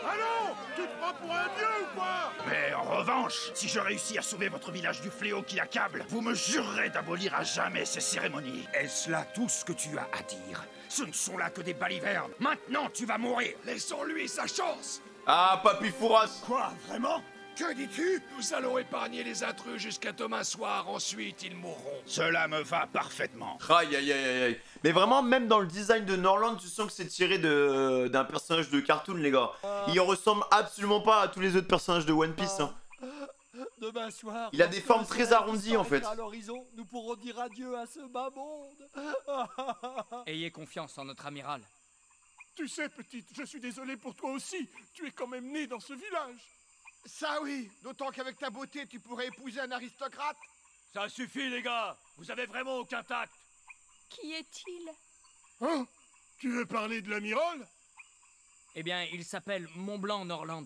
Speaker 10: Allons! Tu te prends pour un dieu ou quoi?
Speaker 12: Mais en revanche, si je réussis à sauver votre village du fléau qui l'accable, vous me jurerez d'abolir à jamais ces cérémonies.
Speaker 11: Est-ce là tout ce que tu as à dire? Ce ne sont là que des balivernes. Maintenant, tu vas mourir.
Speaker 7: Laissons-lui sa chance.
Speaker 1: Ah, Papy Fouras.
Speaker 8: Quoi, vraiment?
Speaker 7: Que dis-tu? Nous allons épargner les intrus jusqu'à demain soir, ensuite ils mourront.
Speaker 12: Cela me va parfaitement.
Speaker 1: Aïe, aïe, aïe, aïe, aïe. Mais vraiment, même dans le design de Norland, tu sens que c'est tiré d'un personnage de cartoon, les gars. Il ressemble absolument pas à tous les autres personnages de One Piece, hein.
Speaker 8: Demain soir,
Speaker 1: Il a des formes très arrondies, en fait.
Speaker 8: à l'horizon, nous pourrons dire adieu à ce bas monde.
Speaker 13: Ayez confiance en notre amiral.
Speaker 10: Tu sais, petite, je suis désolé pour toi aussi. Tu es quand même né dans ce village.
Speaker 14: Ça oui, d'autant qu'avec ta beauté, tu pourrais épouser un aristocrate.
Speaker 8: Ça suffit, les gars. Vous avez vraiment aucun tact.
Speaker 6: Qui est-il?
Speaker 10: Hein? Tu veux parler de l'amiral?
Speaker 13: Eh bien, il s'appelle Mont Blanc Norland.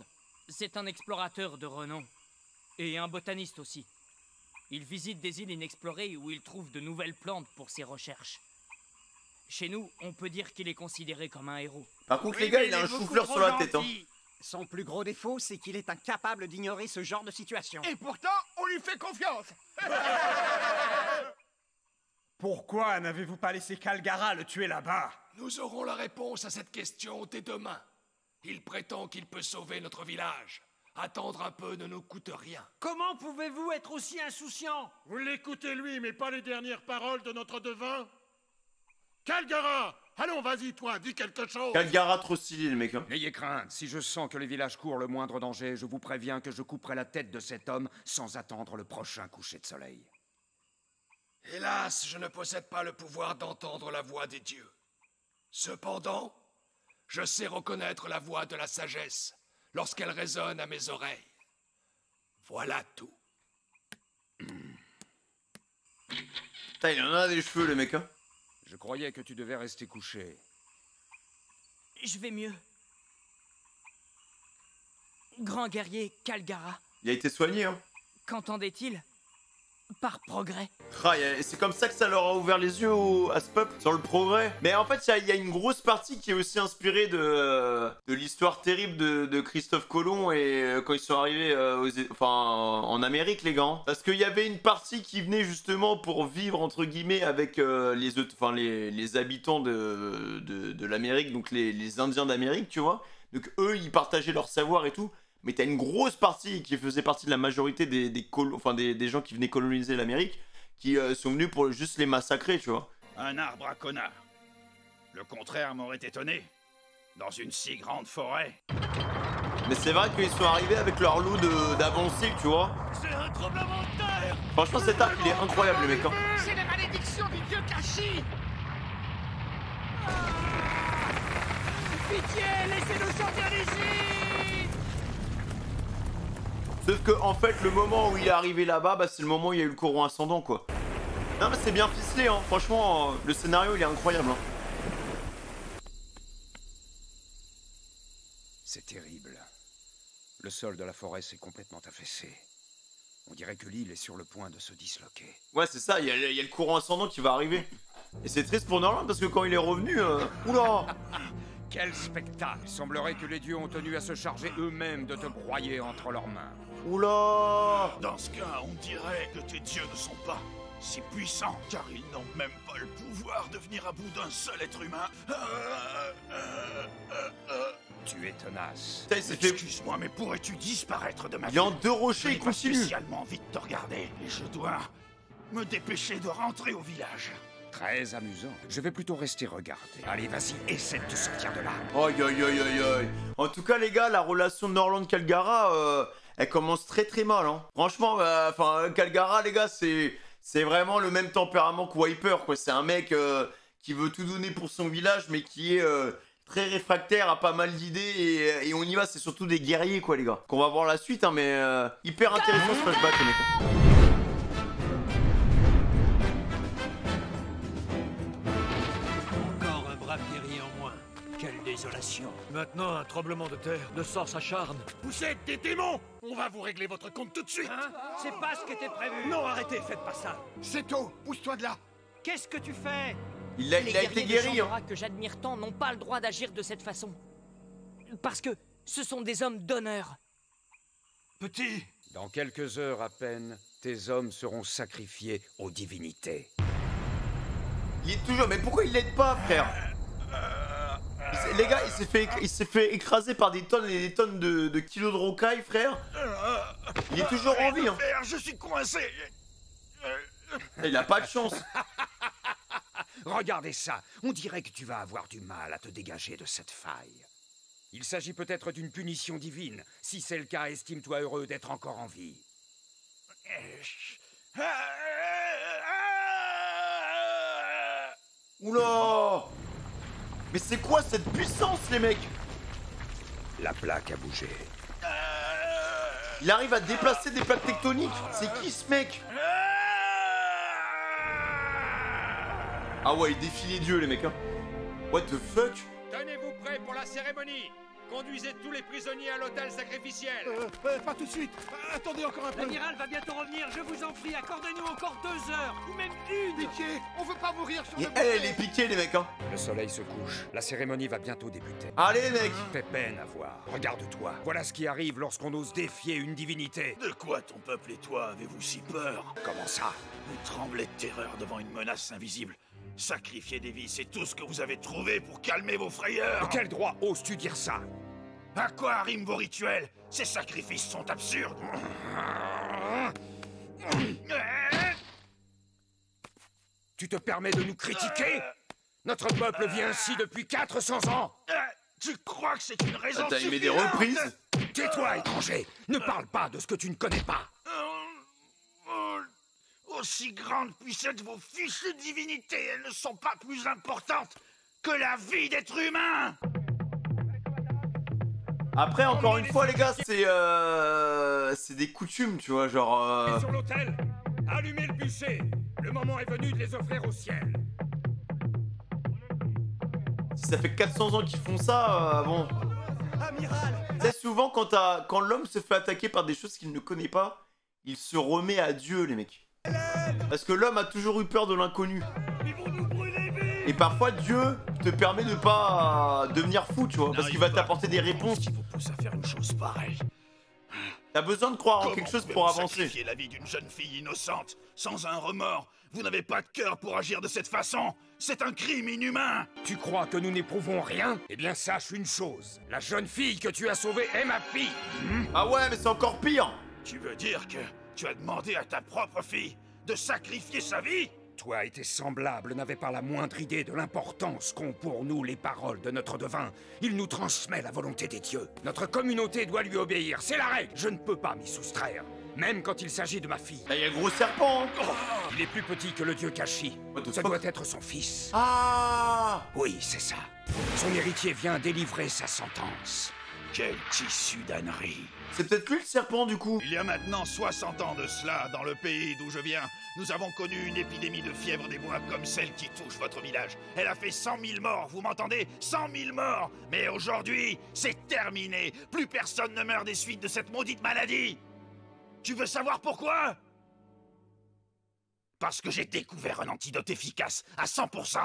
Speaker 13: C'est un explorateur de renom. Et un botaniste aussi. Il visite des îles inexplorées où il trouve de nouvelles plantes pour ses recherches. Chez nous, on peut dire qu'il est considéré comme un héros.
Speaker 1: Par contre, les gars, il a un chou-fleur sur la tête, hein.
Speaker 8: Son plus gros défaut, c'est qu'il est incapable d'ignorer ce genre de situation.
Speaker 14: Et pourtant, on lui fait confiance.
Speaker 8: Pourquoi n'avez-vous pas laissé Calgara le tuer là-bas?
Speaker 7: Nous aurons la réponse à cette question dès demain. Il prétend qu'il peut sauver notre village. Attendre un peu ne nous coûte rien.
Speaker 8: Comment pouvez-vous être aussi insouciant?
Speaker 10: Vous l'écoutez lui, mais pas les dernières paroles de notre devin? Calgara! Allons, vas-y, toi, dis quelque chose!
Speaker 1: Calgara, trop stylé, le mec, hein.
Speaker 11: N'ayez crainte, si je sens que le village court le moindre danger, je vous préviens que je couperai la tête de cet homme sans attendre le prochain coucher de soleil.
Speaker 7: Hélas, je ne possède pas le pouvoir d'entendre la voix des dieux. Cependant, je sais reconnaître la voix de la sagesse lorsqu'elle résonne à mes oreilles. Voilà tout.
Speaker 1: Putain, il en a des cheveux, le mec, hein.
Speaker 11: Je croyais que tu devais rester couché.
Speaker 13: Je vais mieux. Grand guerrier Calgara.
Speaker 1: Il a été soigné, hein.
Speaker 13: Qu'entendait-il par progrès?
Speaker 1: Ah, c'est comme ça que ça leur a ouvert les yeux à ce peuple, sur le progrès. Mais en fait, il y a une grosse partie qui est aussi inspirée de l'histoire terrible de Christophe Colomb et quand ils sont arrivés en Amérique, les gars. Parce qu'il y avait une partie qui venait justement pour vivre, entre guillemets, avec les habitants de l'Amérique, donc les Indiens d'Amérique, tu vois. Donc eux, ils partageaient leur savoir et tout. Mais t'as une grosse partie qui faisait partie de la majorité des gens qui venaient coloniser l'Amérique, qui sont venus pour juste les massacrer, tu vois.
Speaker 12: Un arbre à connard. Le contraire m'aurait étonné. Dans une si grande forêt.
Speaker 1: Mais c'est vrai qu'ils sont arrivés avec leur lot d'avancées, tu vois.
Speaker 3: C'est un tremblement de terre.
Speaker 1: Franchement, cet arc, il est incroyable, le mec. Hein.
Speaker 3: C'est la malédiction du dieu Kashi. Pitié, laissez-nous sortir d'ici.
Speaker 1: Sauf que, en fait, le moment où il est arrivé là-bas, bah, c'est le moment où il y a eu le courant ascendant, quoi. Non, mais c'est bien ficelé, hein. Franchement, le scénario, il est incroyable, hein.
Speaker 11: C'est terrible. Le sol de la forêt s'est complètement affaissé. On dirait que l'île est sur le point de se disloquer.
Speaker 1: Ouais, c'est ça, il y a le courant ascendant qui va arriver. Et c'est triste pour Norland parce que quand il est revenu, oula.
Speaker 11: Quel spectacle! Il semblerait que les dieux ont tenu à se charger eux-mêmes de te broyer entre leurs mains.
Speaker 1: Oula!
Speaker 12: Dans ce cas, on dirait que tes dieux ne sont pas si puissants, car ils n'ont même pas le pouvoir de venir à bout d'un seul être humain.
Speaker 11: Tu es tenace.
Speaker 12: Excuse-moi, mais pourrais-tu disparaître de ma vie?
Speaker 1: Il est en deux rochers, il continue.
Speaker 12: J'ai pas spécialement envie de te regarder, et je dois me dépêcher de rentrer au village.
Speaker 11: Très amusant. Je vais plutôt rester regarder. Allez, vas-y, essaie de te sortir de là.
Speaker 1: Aïe, aïe, aïe, aïe, aïe. En tout cas, les gars, la relation de Norland-Calgara, elle commence très très mal, hein. Franchement, Calgara, les gars, c'est vraiment le même tempérament que Wiper, quoi. C'est un mec qui veut tout donner pour son village, mais qui est très réfractaire à pas mal d'idées. Et on y va, c'est surtout des guerriers, quoi, les gars. Qu'on va voir la suite, hein, mais hyper intéressant ce flashback, les mecs.
Speaker 3: Guerrier en moins. Quelle désolation.
Speaker 8: Maintenant, un tremblement de terre, de sorts s'acharne.
Speaker 10: Vous êtes des démons! On va vous régler votre compte tout de suite!
Speaker 3: Hein? C'est pas ce qui était prévu.
Speaker 8: Non, arrêtez, faites pas ça.
Speaker 14: Seto, pousse-toi de là!
Speaker 3: Qu'est-ce que tu fais?
Speaker 1: Il a été guéri, hein.
Speaker 13: Que j'admire tant n'ont pas le droit d'agir de cette façon. Parce que ce sont des hommes d'honneur.
Speaker 8: Petit.
Speaker 11: Dans quelques heures à peine, tes hommes seront sacrifiés aux divinités.
Speaker 1: Il est toujours... Mais pourquoi il l'aide pas, frère? Les gars, il s'est fait écraser par des tonnes et des tonnes de kilos de rocaille, frère. Il est toujours en vie, hein.
Speaker 12: Je suis coincé.
Speaker 1: Il a pas de chance.
Speaker 11: Regardez ça. On dirait que tu vas avoir du mal à te dégager de cette faille. Il s'agit peut-être d'une punition divine. Si c'est le cas, estime-toi heureux d'être encore en vie.
Speaker 1: Oula! Mais c'est quoi cette puissance, les mecs?
Speaker 11: La plaque a bougé.
Speaker 1: Il arrive à déplacer des plaques tectoniques. C'est qui ce mec? Ah ouais, il défie les dieux, les mecs, hein. What the fuck?
Speaker 7: Tenez-vous prêts pour la cérémonie.
Speaker 11: conduisez tous les prisonniers à l'hôtel sacrificiel.
Speaker 10: Pas tout de suite. Attendez encore un peu.
Speaker 3: L'amiral va bientôt revenir, je vous en prie, accordez-nous encore 2 heures, ou même 1.
Speaker 14: Pitié, on veut pas mourir sur
Speaker 1: Et
Speaker 14: le
Speaker 1: elle, les piqués, les mecs, hein.
Speaker 11: Le soleil se couche. La cérémonie va bientôt débuter.
Speaker 1: Allez, mec.
Speaker 11: Fait peine à voir. Regarde-toi. Voilà ce qui arrive lorsqu'on ose défier une divinité.
Speaker 12: De quoi ton peuple et toi avez-vous si peur?
Speaker 11: Comment ça?
Speaker 12: Vous tremblez de terreur devant une menace invisible. Sacrifier des vies, c'est tout ce que vous avez trouvé pour calmer vos frayeurs.
Speaker 11: De quel droit oses-tu dire ça?
Speaker 12: À quoi riment vos rituels? Ces sacrifices sont absurdes.
Speaker 11: Tu te permets de nous critiquer? Notre peuple vit ainsi depuis 400 ans.
Speaker 12: Tu crois que c'est une raison
Speaker 1: T'as aimé des
Speaker 12: suffisante?
Speaker 1: reprises?
Speaker 11: Tais-toi, étranger. Ne parle pas de ce que tu ne connais pas.
Speaker 12: Aussi grandes puissent être vos fichues divinités, elles ne sont pas plus importantes que la vie d'être humain.
Speaker 1: Après, encore une fois, les gars, c'est des coutumes, tu vois, genre...
Speaker 11: Sur l'autel, allumez le bûcher. Le moment est venu de les offrir au ciel.
Speaker 1: Si ça fait 400 ans qu'ils font ça, bon...
Speaker 8: Amiral!
Speaker 1: Tu sais, souvent, quand l'homme se fait attaquer par des choses qu'il ne connaît pas, il se remet à Dieu, les mecs. Parce que l'homme a toujours eu peur de l'inconnu. Et parfois, Dieu te permet de pas devenir fou, tu vois, parce qu'il va t'apporter des réponses.
Speaker 12: Qui vous pousse à faire une chose pareille?
Speaker 1: T'as besoin de croire en
Speaker 12: Comment
Speaker 1: quelque chose
Speaker 12: pouvez-vous
Speaker 1: pour avancer.
Speaker 12: sacrifier la vie d'une jeune fille innocente, sans un remords? Vous n'avez pas de cœur pour agir de cette façon. C'est un crime inhumain.
Speaker 11: Tu crois que nous n'éprouvons rien? Eh bien, sache une chose. La jeune fille que tu as sauvée est ma fille.
Speaker 1: Ah ouais, mais c'est encore pire.
Speaker 12: Tu veux dire que tu as demandé à ta propre fille de sacrifier sa vie?
Speaker 11: Toi et tes semblables n'avaient pas la moindre idée de l'importance qu'ont pour nous les paroles de notre devin. Il nous transmet la volonté des dieux. Notre communauté doit lui obéir, c'est la règle. Je ne peux pas m'y soustraire, même quand il s'agit de ma fille.
Speaker 1: Il y a le gros serpent, hein.
Speaker 11: Il est plus petit que le dieu Kashi. Ça doit être son fils.
Speaker 1: Ah!
Speaker 11: Oui, c'est ça. Son héritier vient délivrer sa sentence.
Speaker 12: Quel tissu d'ânerie.
Speaker 1: C'est peut-être lui le serpent, du coup.
Speaker 12: Il y a maintenant 60 ans de cela, dans le pays d'où je viens, nous avons connu une épidémie de fièvre des bois comme celle qui touche votre village. Elle a fait 100 000 morts, vous m'entendez? 100 000 morts. Mais aujourd'hui, c'est terminé. Plus personne ne meurt des suites de cette maudite maladie. Tu veux savoir pourquoi? Parce que j'ai découvert un antidote efficace à 100%.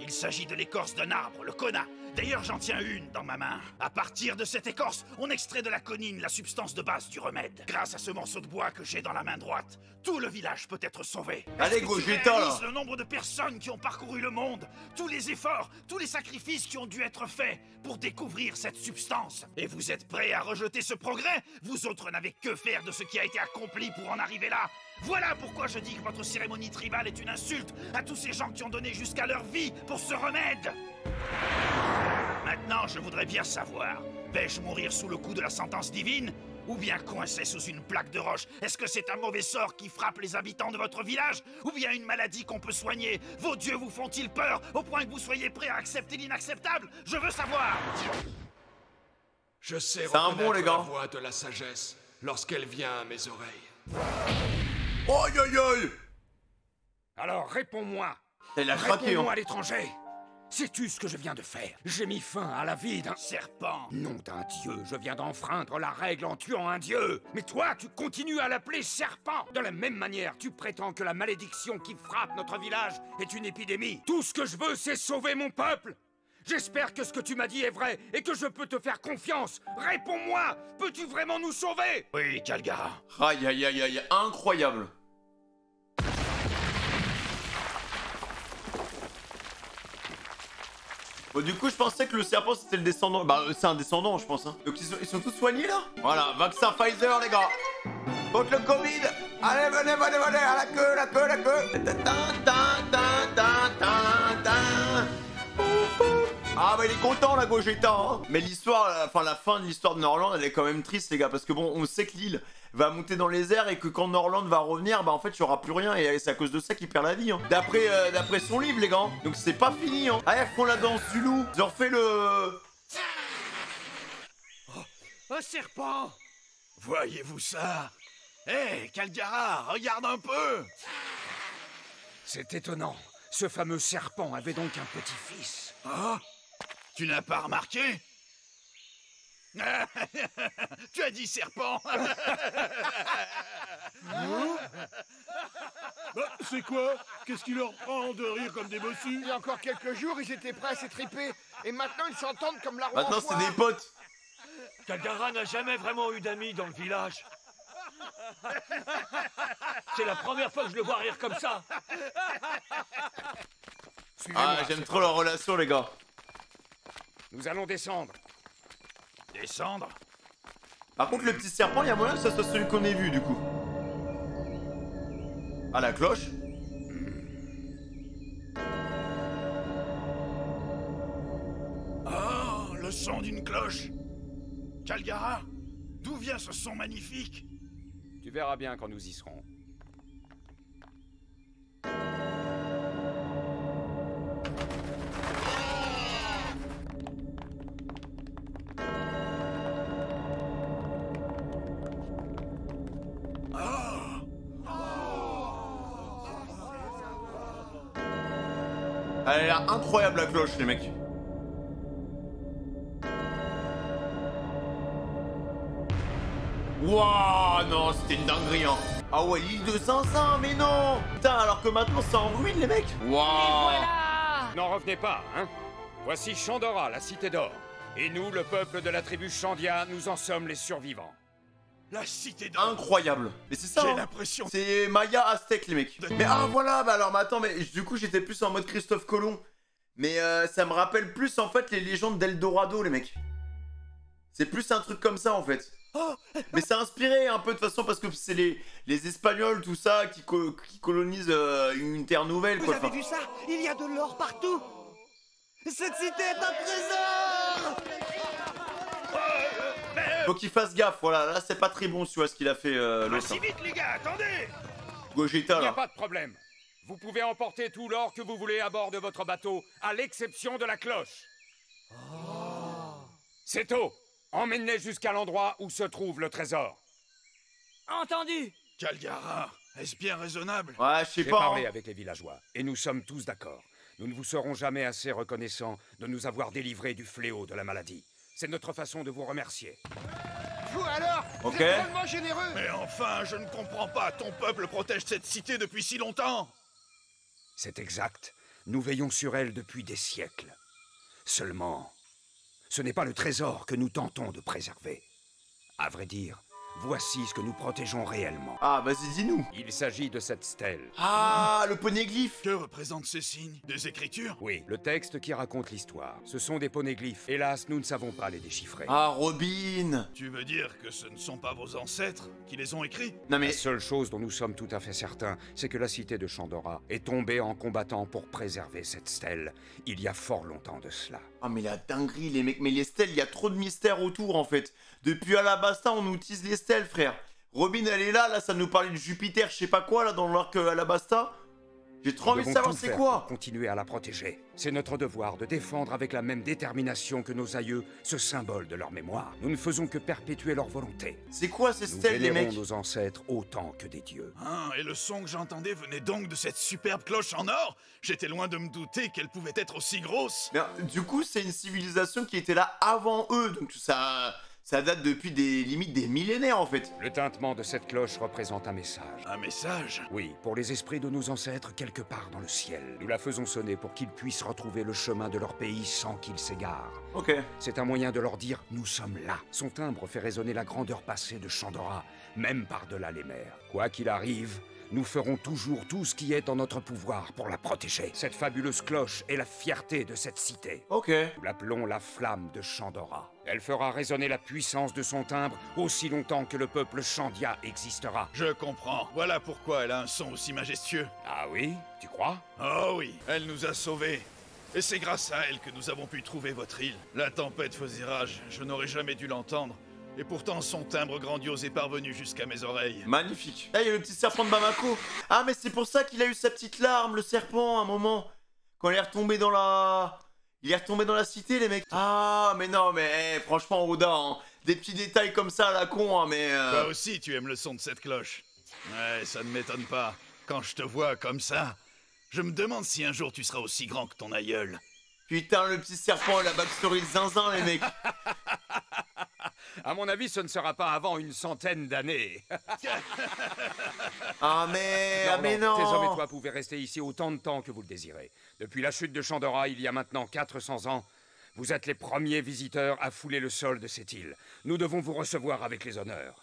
Speaker 12: Il s'agit de l'écorce d'un arbre, le kona. D'ailleurs, j'en tiens une dans ma main. À partir de cette écorce, on extrait de la conine, la substance de base du remède. Grâce à ce morceau de bois que j'ai dans la main droite, tout le village peut être sauvé.
Speaker 1: Allez, Gogeta, là.
Speaker 12: Le nombre de personnes qui ont parcouru le monde, tous les efforts, tous les sacrifices qui ont dû être faits pour découvrir cette substance. Et vous êtes prêts à rejeter ce progrès? Vous autres n'avez que faire de ce qui a été accompli pour en arriver là. Voilà pourquoi je dis que votre cérémonie tribale est une insulte à tous ces gens qui ont donné jusqu'à leur vie pour ce remède. Maintenant, je voudrais bien savoir, vais-je mourir sous le coup de la sentence divine ou bien coincé sous une plaque de roche? Est-ce que c'est un mauvais sort qui frappe les habitants de votre village ou bien une maladie qu'on peut soigner? Vos dieux vous font-ils peur au point que vous soyez prêts à accepter l'inacceptable? Je veux savoir.
Speaker 7: Je sais
Speaker 1: C'est un
Speaker 7: reconnaître
Speaker 1: bon, les gars.
Speaker 7: la voix de la sagesse lorsqu'elle vient à mes oreilles.
Speaker 1: Aïe aïe aïe!
Speaker 11: Alors réponds-moi.
Speaker 1: Elle a craqué,
Speaker 11: Réponds-moi
Speaker 1: hein.
Speaker 11: à l'étranger. Sais-tu ce que je viens de faire? J'ai mis fin à la vie d'un
Speaker 12: serpent.
Speaker 11: Non, d'un dieu. Je viens d'enfreindre la règle en tuant un dieu. Mais toi, tu continues à l'appeler serpent. De la même manière, tu prétends que la malédiction qui frappe notre village est une épidémie. Tout ce que je veux, c'est sauver mon peuple. J'espère que ce que tu m'as dit est vrai et que je peux te faire confiance. Réponds-moi. Peux-tu vraiment nous sauver?
Speaker 12: Oui, Calgara.
Speaker 1: Aïe aïe aïe aïe, incroyable. Bon, du coup, je pensais que le serpent c'était le descendant. Bah, c'est un descendant, je pense. Hein. Donc, ils sont tous soignés là? Voilà, vaccin Pfizer, les gars. Contre le Covid. Allez, venez, venez, venez, à la queue, la queue, la queue. Ah, bah, il est content, la Gogeta. Hein. Mais l'histoire, enfin, la fin de l'histoire de Norland, elle est quand même triste, les gars. Parce que bon, on sait que l'île va monter dans les airs et que quand Norland va revenir, bah en fait il n'y aura plus rien et c'est à cause de ça qu'il perd la vie, hein. D'après son livre, les gars. Donc c'est pas fini, hein. Allez, font la danse du loup. Ils ont refait le...
Speaker 3: Un serpent!
Speaker 12: Voyez-vous ça? Hé, Calgara, regarde un peu.
Speaker 11: C'est étonnant. Ce fameux serpent avait donc un petit-fils.
Speaker 12: Ah, tu n'as pas remarqué? Tu as dit serpent.
Speaker 10: Bah, c'est quoi? Qu'est-ce qui leur prend de rire comme des bossus?
Speaker 14: Il y a encore quelques jours, ils étaient prêts à s'étriper. Et maintenant, ils s'entendent comme la roue en
Speaker 1: Maintenant, c'est
Speaker 14: foire.
Speaker 1: des potes.
Speaker 3: Calgara n'a jamais vraiment eu d'amis dans le village. C'est la première fois que je le vois rire comme ça.
Speaker 1: Ah, j'aime trop leur relation, les gars.
Speaker 11: Nous allons descendre.
Speaker 12: Descendre?
Speaker 1: Par contre, le petit serpent, il y a moyen que ça soit celui qu'on ait vu, du coup. Ah, la cloche.
Speaker 12: Oh, le son d'une cloche. Calgara, d'où vient ce son magnifique?
Speaker 11: Tu verras bien quand nous y serons.
Speaker 1: Elle a l'air incroyable, la cloche, les mecs. Wouah, non, c'était une dinguerie, hein. Ah ouais, l'île de 500, mais non. Putain, alors que maintenant, c'est en ruine, les mecs. Wouah.
Speaker 11: N'en revenez pas, hein? Voici Chandora, la cité d'or. Et nous, le peuple de la tribu Chandia, nous en sommes les survivants.
Speaker 12: La cité d'or.
Speaker 1: Incroyable. Mais c'est ça,
Speaker 12: J'ai
Speaker 1: hein.
Speaker 12: l'impression.
Speaker 1: C'est Maya Aztèque, les mecs. Mais ah, voilà, bah alors, mais attends, mais du coup, j'étais plus en mode Christophe Colomb. Mais ça me rappelle plus, en fait, les légendes d'Eldorado, les mecs. C'est plus un truc comme ça, en fait. Mais c'est inspiré un peu de toute façon parce que c'est les Espagnols, tout ça, qui colonisent une terre nouvelle,
Speaker 3: Vous
Speaker 1: quoi.
Speaker 3: avez vu ça? Il y a de l'or partout. Cette cité est un trésor.
Speaker 1: Faut qu'il fasse gaffe, voilà. Là, c'est pas très bon, tu vois, ce qu'il a fait
Speaker 12: Pas
Speaker 1: l'autre.
Speaker 12: si vite, les gars, attendez.
Speaker 1: Gogeta,
Speaker 11: Il n'y a
Speaker 1: là.
Speaker 11: pas de problème. Vous pouvez emporter tout l'or que vous voulez à bord de votre bateau, à l'exception de la cloche. Seto, emmène-les jusqu'à l'endroit où se trouve le trésor.
Speaker 3: Entendu.
Speaker 12: Calgara, est-ce bien raisonnable?
Speaker 1: Ouais, je sais
Speaker 11: J'ai
Speaker 1: pas.
Speaker 11: parlé
Speaker 1: Hein.
Speaker 11: avec les villageois, et nous sommes tous d'accord. Nous ne vous serons jamais assez reconnaissants de nous avoir délivrés du fléau de la maladie. C'est notre façon de vous remercier.
Speaker 14: Vous alors?
Speaker 1: Ok.
Speaker 14: Vous êtes tellement généreux.
Speaker 12: Mais enfin, je ne comprends pas. Ton peuple protège cette cité depuis si longtemps.
Speaker 11: C'est exact. Nous veillons sur elle depuis des siècles. Seulement, ce n'est pas le trésor que nous tentons de préserver. À vrai dire, voici ce que nous protégeons réellement.
Speaker 1: Ah, vas-y, dis-nous.
Speaker 11: Il s'agit de cette stèle.
Speaker 1: Ah, le poneglyphe.
Speaker 12: Que représentent ces signes? Des écritures?
Speaker 11: Oui, le texte qui raconte l'histoire. Ce sont des poneglyphes. Hélas, nous ne savons pas les déchiffrer.
Speaker 1: Ah, Robin.
Speaker 12: Tu veux dire que ce ne sont pas vos ancêtres qui les ont écrits?
Speaker 1: Non, mais.
Speaker 11: La seule chose dont nous sommes tout à fait certains, c'est que la cité de Chandora est tombée en combattant pour préserver cette stèle, il y a fort longtemps de cela.
Speaker 1: Ah, mais la dinguerie, les mecs. Mais les stèles, il y a trop de mystères autour, en fait. Depuis Alabasta, on utilise les stèles, frère. Robin, elle est là, ça nous parlait de Jupiter, je sais pas quoi, là, dans l'arc Alabasta. J'ai trop envie de savoir c'est quoi.
Speaker 11: Pour continuer à la protéger. C'est notre devoir de défendre avec la même détermination que nos aïeux ce symbole de leur mémoire. Nous ne faisons que perpétuer leur volonté.
Speaker 1: C'est quoi ces
Speaker 11: Nous
Speaker 1: stèles, les
Speaker 11: vénérons
Speaker 1: mecs?
Speaker 11: nos ancêtres autant que des dieux.
Speaker 12: Ah, et le son que j'entendais venait donc de cette superbe cloche en or? J'étais loin de me douter qu'elle pouvait être aussi grosse.
Speaker 1: Mais, du coup, c'est une civilisation qui était là avant eux, donc ça date depuis limite des millénaires, en fait.
Speaker 11: Le tintement de cette cloche représente un message.
Speaker 12: Un message?
Speaker 11: Oui, pour les esprits de nos ancêtres quelque part dans le ciel. Nous la faisons sonner pour qu'ils puissent retrouver le chemin de leur pays sans qu'ils s'égarent.
Speaker 1: Ok.
Speaker 11: C'est un moyen de leur dire « Nous sommes là ». Son timbre fait résonner la grandeur passée de Chandora, même par-delà les mers. Quoi qu'il arrive, nous ferons toujours tout ce qui est en notre pouvoir pour la protéger. Cette fabuleuse cloche est la fierté de cette cité.
Speaker 1: Ok.
Speaker 11: Nous l'appelons la flamme de Chandora. Elle fera résonner la puissance de son timbre aussi longtemps que le peuple Chandia existera.
Speaker 12: Je comprends. Voilà pourquoi elle a un son aussi majestueux.
Speaker 11: Ah oui? Tu crois?
Speaker 12: Oh oui, elle nous a sauvés. Et c'est grâce à elle que nous avons pu trouver votre île. La tempête faisait rage, je n'aurais jamais dû l'entendre. Et pourtant, son timbre grandiose est parvenu jusqu'à mes oreilles.
Speaker 1: Magnifique. Là, il y a le petit serpent de Bamako. Ah, mais c'est pour ça qu'il a eu sa petite larme, le serpent, à un moment. Quand il est retombé dans la... Il est retombé dans la cité, les mecs. Ah, mais non, mais franchement, Oda, hein, des petits détails comme ça à la con, hein, mais...
Speaker 12: Toi aussi, tu aimes le son de cette cloche. Ouais, ça ne m'étonne pas. Quand je te vois comme ça, je me demande si un jour tu seras aussi grand que ton aïeul.
Speaker 1: Putain, le petit serpent et la backstory de zinzin, les mecs.
Speaker 11: À mon avis, ce ne sera pas avant une centaine d'années.
Speaker 1: Ah mais non.
Speaker 11: Tes hommes et toi pouvez rester ici autant de temps que vous le désirez. Depuis la chute de Chandora, il y a maintenant 400 ans, vous êtes les premiers visiteurs à fouler le sol de cette île. Nous devons vous recevoir avec les honneurs.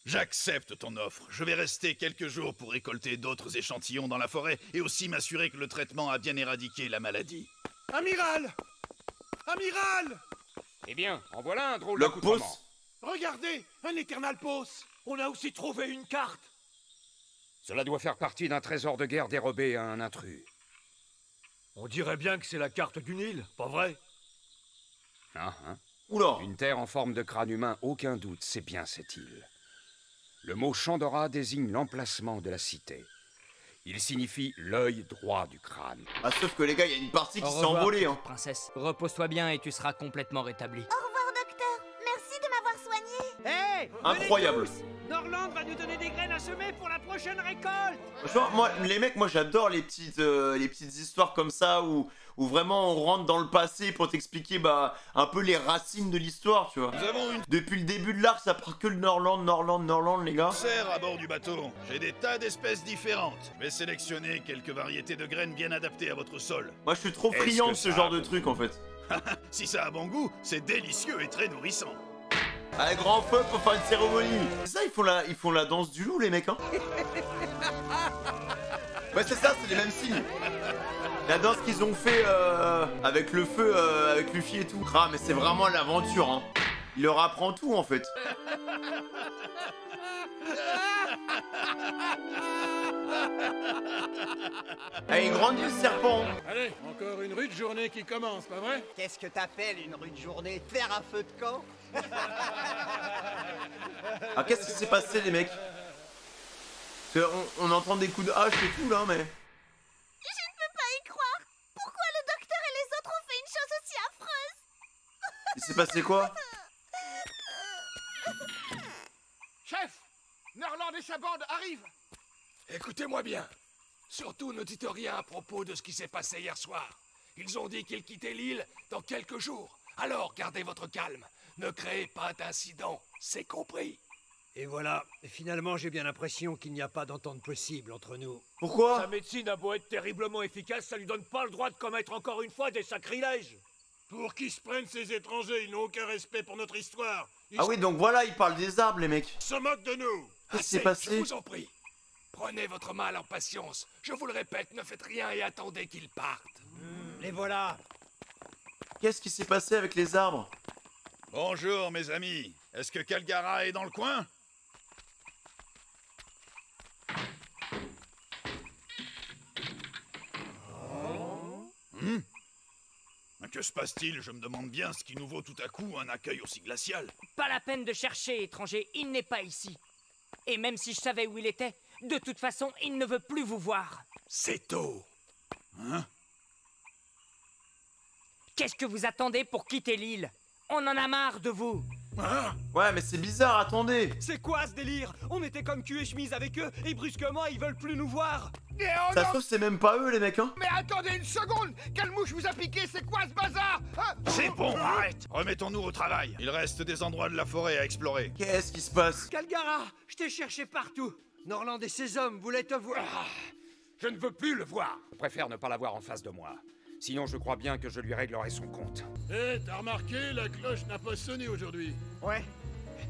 Speaker 12: J'accepte ton offre. Je vais rester quelques jours pour récolter d'autres échantillons dans la forêt et aussi m'assurer que le traitement a bien éradiqué la maladie.
Speaker 10: Amiral! Amiral!
Speaker 11: Eh bien, en voilà un drôle d'accoutrement.
Speaker 10: Regardez, un Eternal Pos.
Speaker 3: On a aussi trouvé une carte.
Speaker 11: Cela doit faire partie d'un trésor de guerre dérobé à un intrus.
Speaker 3: On dirait bien que c'est la carte d'une île, pas vrai?
Speaker 11: Ah, hein?
Speaker 1: Oula.
Speaker 11: Une terre en forme de crâne humain, aucun doute, c'est bien cette île. Le mot Chandora désigne l'emplacement de la cité. Il signifie l'œil droit du crâne.
Speaker 1: Ah, sauf que les gars, il y a une partie qui
Speaker 13: Au
Speaker 1: s'est
Speaker 13: revoir,
Speaker 1: envolée. Hein.
Speaker 13: petite princesse. Repose-toi bien et tu seras complètement rétabli.
Speaker 4: Au revoir, docteur. Merci de m'avoir soigné.
Speaker 8: Hé!
Speaker 1: Incroyable.
Speaker 8: Norland va nous donner des graines à semer pour la prochaine récolte.
Speaker 1: Franchement, moi, les mecs, moi j'adore les petites histoires comme ça où vraiment on rentre dans le passé pour t'expliquer un peu les racines de l'histoire, tu vois.
Speaker 12: Nous avons une
Speaker 1: Depuis le début de l'arc, ça part que le Norland, les gars.
Speaker 12: serre à bord du bateau. J'ai des tas d'espèces différentes. Je vais sélectionner quelques variétés de graines bien adaptées à votre sol.
Speaker 1: Moi, je suis trop friand de ce genre de truc, en fait.
Speaker 12: Si ça a bon goût, c'est délicieux et très nourrissant.
Speaker 1: Allez, grand feu pour faire une cérémonie. C'est ça, ils font la danse du loup, les mecs, hein. Ouais, c'est ça, c'est les mêmes signes. La danse qu'ils ont fait avec le feu, avec Luffy et tout. Ah, mais c'est vraiment l'aventure, hein. Il leur apprend tout, en fait. Allez, grandit le serpent.
Speaker 10: Allez, encore une rude journée qui commence, pas vrai?
Speaker 8: Qu'est-ce que t'appelles une rude journée? Faire un feu de camp?
Speaker 1: Ah, qu'est-ce qui s'est passé, les mecs? Parce on entend des coups de hache et tout, là, mais...
Speaker 4: Je ne peux pas y croire. Pourquoi le docteur et les autres ont fait une chose aussi affreuse?
Speaker 1: Il s'est passé quoi?
Speaker 14: Chef! Norland et sa bande arrivent!
Speaker 7: Écoutez-moi bien. Surtout ne dites rien à propos de ce qui s'est passé hier soir. Ils ont dit qu'ils quittaient l'île dans quelques jours. Alors gardez votre calme. Ne créez pas d'incident. C'est compris.
Speaker 3: Et voilà, finalement j'ai bien l'impression qu'il n'y a pas d'entente possible entre nous.
Speaker 1: Pourquoi?
Speaker 3: Sa médecine a beau être terriblement efficace, ça lui donne pas le droit de commettre encore une fois des sacrilèges.
Speaker 10: Pour qu'ils se prennent ces étrangers, ils n'ont aucun respect pour notre histoire.
Speaker 1: Ah oui, donc voilà, ils parlent des arbres, les mecs.
Speaker 10: Ils se moquent de nous.
Speaker 1: Qu'est-ce qui s'est
Speaker 7: Je
Speaker 1: passé?
Speaker 7: vous en prie. Prenez votre mal en patience. Je vous le répète, ne faites rien et attendez qu'ils partent.
Speaker 8: Les voilà.
Speaker 1: Qu'est-ce qui s'est passé avec les arbres?
Speaker 12: Bonjour, mes amis. Est-ce que Calgara est dans le coin? Que se passe-t-il? Je me demande bien ce qui nous vaut tout à coup un accueil aussi glacial.
Speaker 13: Pas la peine de chercher, étranger, il n'est pas ici. Et même si je savais où il était, de toute façon, il ne veut plus vous voir.
Speaker 7: C'est tôt.
Speaker 12: Hein?
Speaker 13: Qu'est-ce que vous attendez pour quitter l'île? On en a marre de vous.
Speaker 12: Hein?
Speaker 1: Ouais, mais c'est bizarre, attendez.
Speaker 8: C'est quoi ce délire? On était comme cul et chemise avec eux et brusquement ils veulent plus nous voir.
Speaker 14: Et on
Speaker 1: Ça se
Speaker 14: en-
Speaker 1: trouve, c'est même pas eux, les mecs, hein.
Speaker 14: Mais attendez une seconde! Quelle mouche vous a piqué? C'est quoi ce bazar? Hein?
Speaker 12: C'est bon, arrête! Remettons-nous au travail. Il reste des endroits de la forêt à explorer.
Speaker 1: Qu'est-ce qui se passe?
Speaker 8: Calgara, je t'ai cherché partout. Norland et ses hommes voulaient te voir.
Speaker 11: Je ne veux plus le voir. Je préfère ne pas l'avoir en face de moi. Sinon, je crois bien que je lui réglerai son compte.
Speaker 10: Eh, t'as remarqué, la cloche n'a pas sonné aujourd'hui.
Speaker 8: Ouais,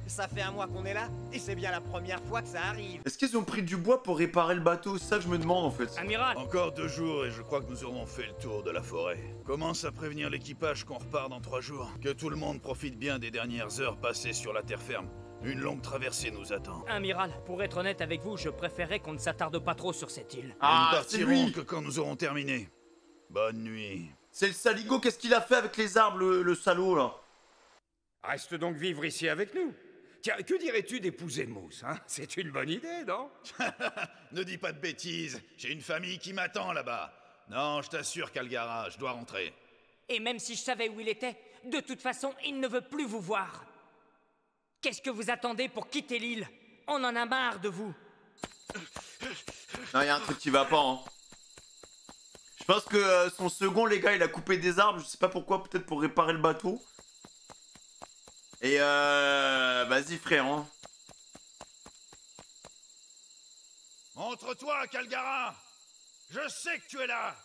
Speaker 8: ça fait un mois qu'on est là et c'est bien la première fois que ça arrive.
Speaker 1: Est-ce qu'ils ont pris du bois pour réparer le bateau? C'est ça que je me demande, en fait.
Speaker 13: Amiral,
Speaker 12: Encore 2 jours et je crois que nous aurons fait le tour de la forêt. Commence à prévenir l'équipage qu'on repart dans 3 jours. Que tout le monde profite bien des dernières heures passées sur la terre ferme. Une longue traversée nous attend.
Speaker 13: amiral, pour être honnête avec vous, je préférais qu'on ne s'attarde pas trop sur cette île.
Speaker 12: Nous ne
Speaker 1: Ah, c'est
Speaker 12: partirons
Speaker 1: lui.
Speaker 12: que quand nous aurons terminé. Bonne nuit.
Speaker 1: C'est le saligo, qu'est-ce qu'il a fait avec les arbres, le salaud, là?
Speaker 11: Reste donc vivre ici avec nous. Tiens, que dirais-tu d'épouser Mousse, hein? C'est une bonne idée, non?
Speaker 12: Ne dis pas de bêtises. J'ai une famille qui m'attend là-bas. Non, je t'assure, Calgara, je dois rentrer.
Speaker 13: Et même si je savais où il était, de toute façon, il ne veut plus vous voir. Qu'est-ce que vous attendez pour quitter l'île? On en a marre de vous.
Speaker 1: Non, y a un truc qui va pas, hein. Je pense que son second, les gars, il a coupé des arbres, je sais pas pourquoi, peut-être pour réparer le bateau. Et vas-y frère, hein.
Speaker 12: Montre-toi, Calgara. Je sais que tu es là.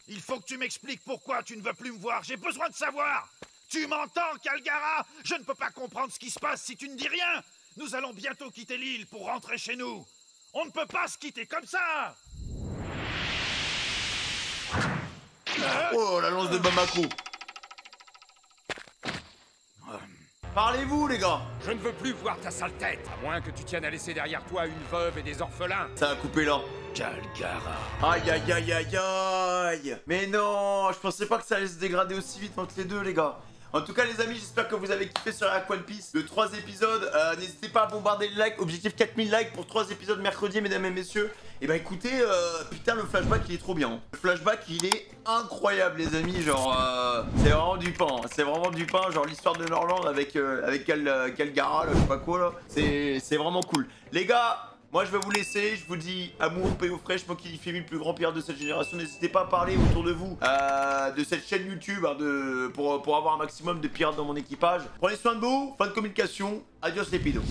Speaker 12: Il faut que tu m'expliques pourquoi tu ne veux plus me voir. J'ai besoin de savoir. Tu m'entends, Calgara? Je ne peux pas comprendre ce qui se passe si tu ne dis rien. Nous allons bientôt quitter l'île pour rentrer chez nous. On ne peut pas se quitter comme ça.
Speaker 1: Oh, la lance de Bamako. Parlez-vous, les gars.
Speaker 11: Je ne veux plus voir ta sale tête, à moins que tu tiennes à laisser derrière toi une veuve et des orphelins.
Speaker 1: Ça a coupé là.
Speaker 12: Calgara.
Speaker 1: Aïe aïe aïe aïe aïe. Mais non, je pensais pas que ça allait se dégrader aussi vite entre les deux, les gars. En tout cas les amis, j'espère que vous avez kiffé sur One Piece. Le 3 épisodes, n'hésitez pas à bombarder les likes. Objectif 4000 likes pour 3 épisodes mercredi, mesdames et messieurs. Et bah écoutez, putain le flashback il est trop bien. Le flashback il est incroyable les amis. Genre c'est vraiment du pain. C'est vraiment du pain. Genre l'histoire de Norland avec Calgara là, je sais pas quoi là. C'est vraiment cool. Les gars, moi je vais vous laisser, je vous dis amour, paix aux fraîches, moi qui fait le plus grand pirate de cette génération. N'hésitez pas à parler autour de vous de cette chaîne YouTube hein, pour avoir un maximum de pirates dans mon équipage. Prenez soin de vous, fin de communication, adios les pédos.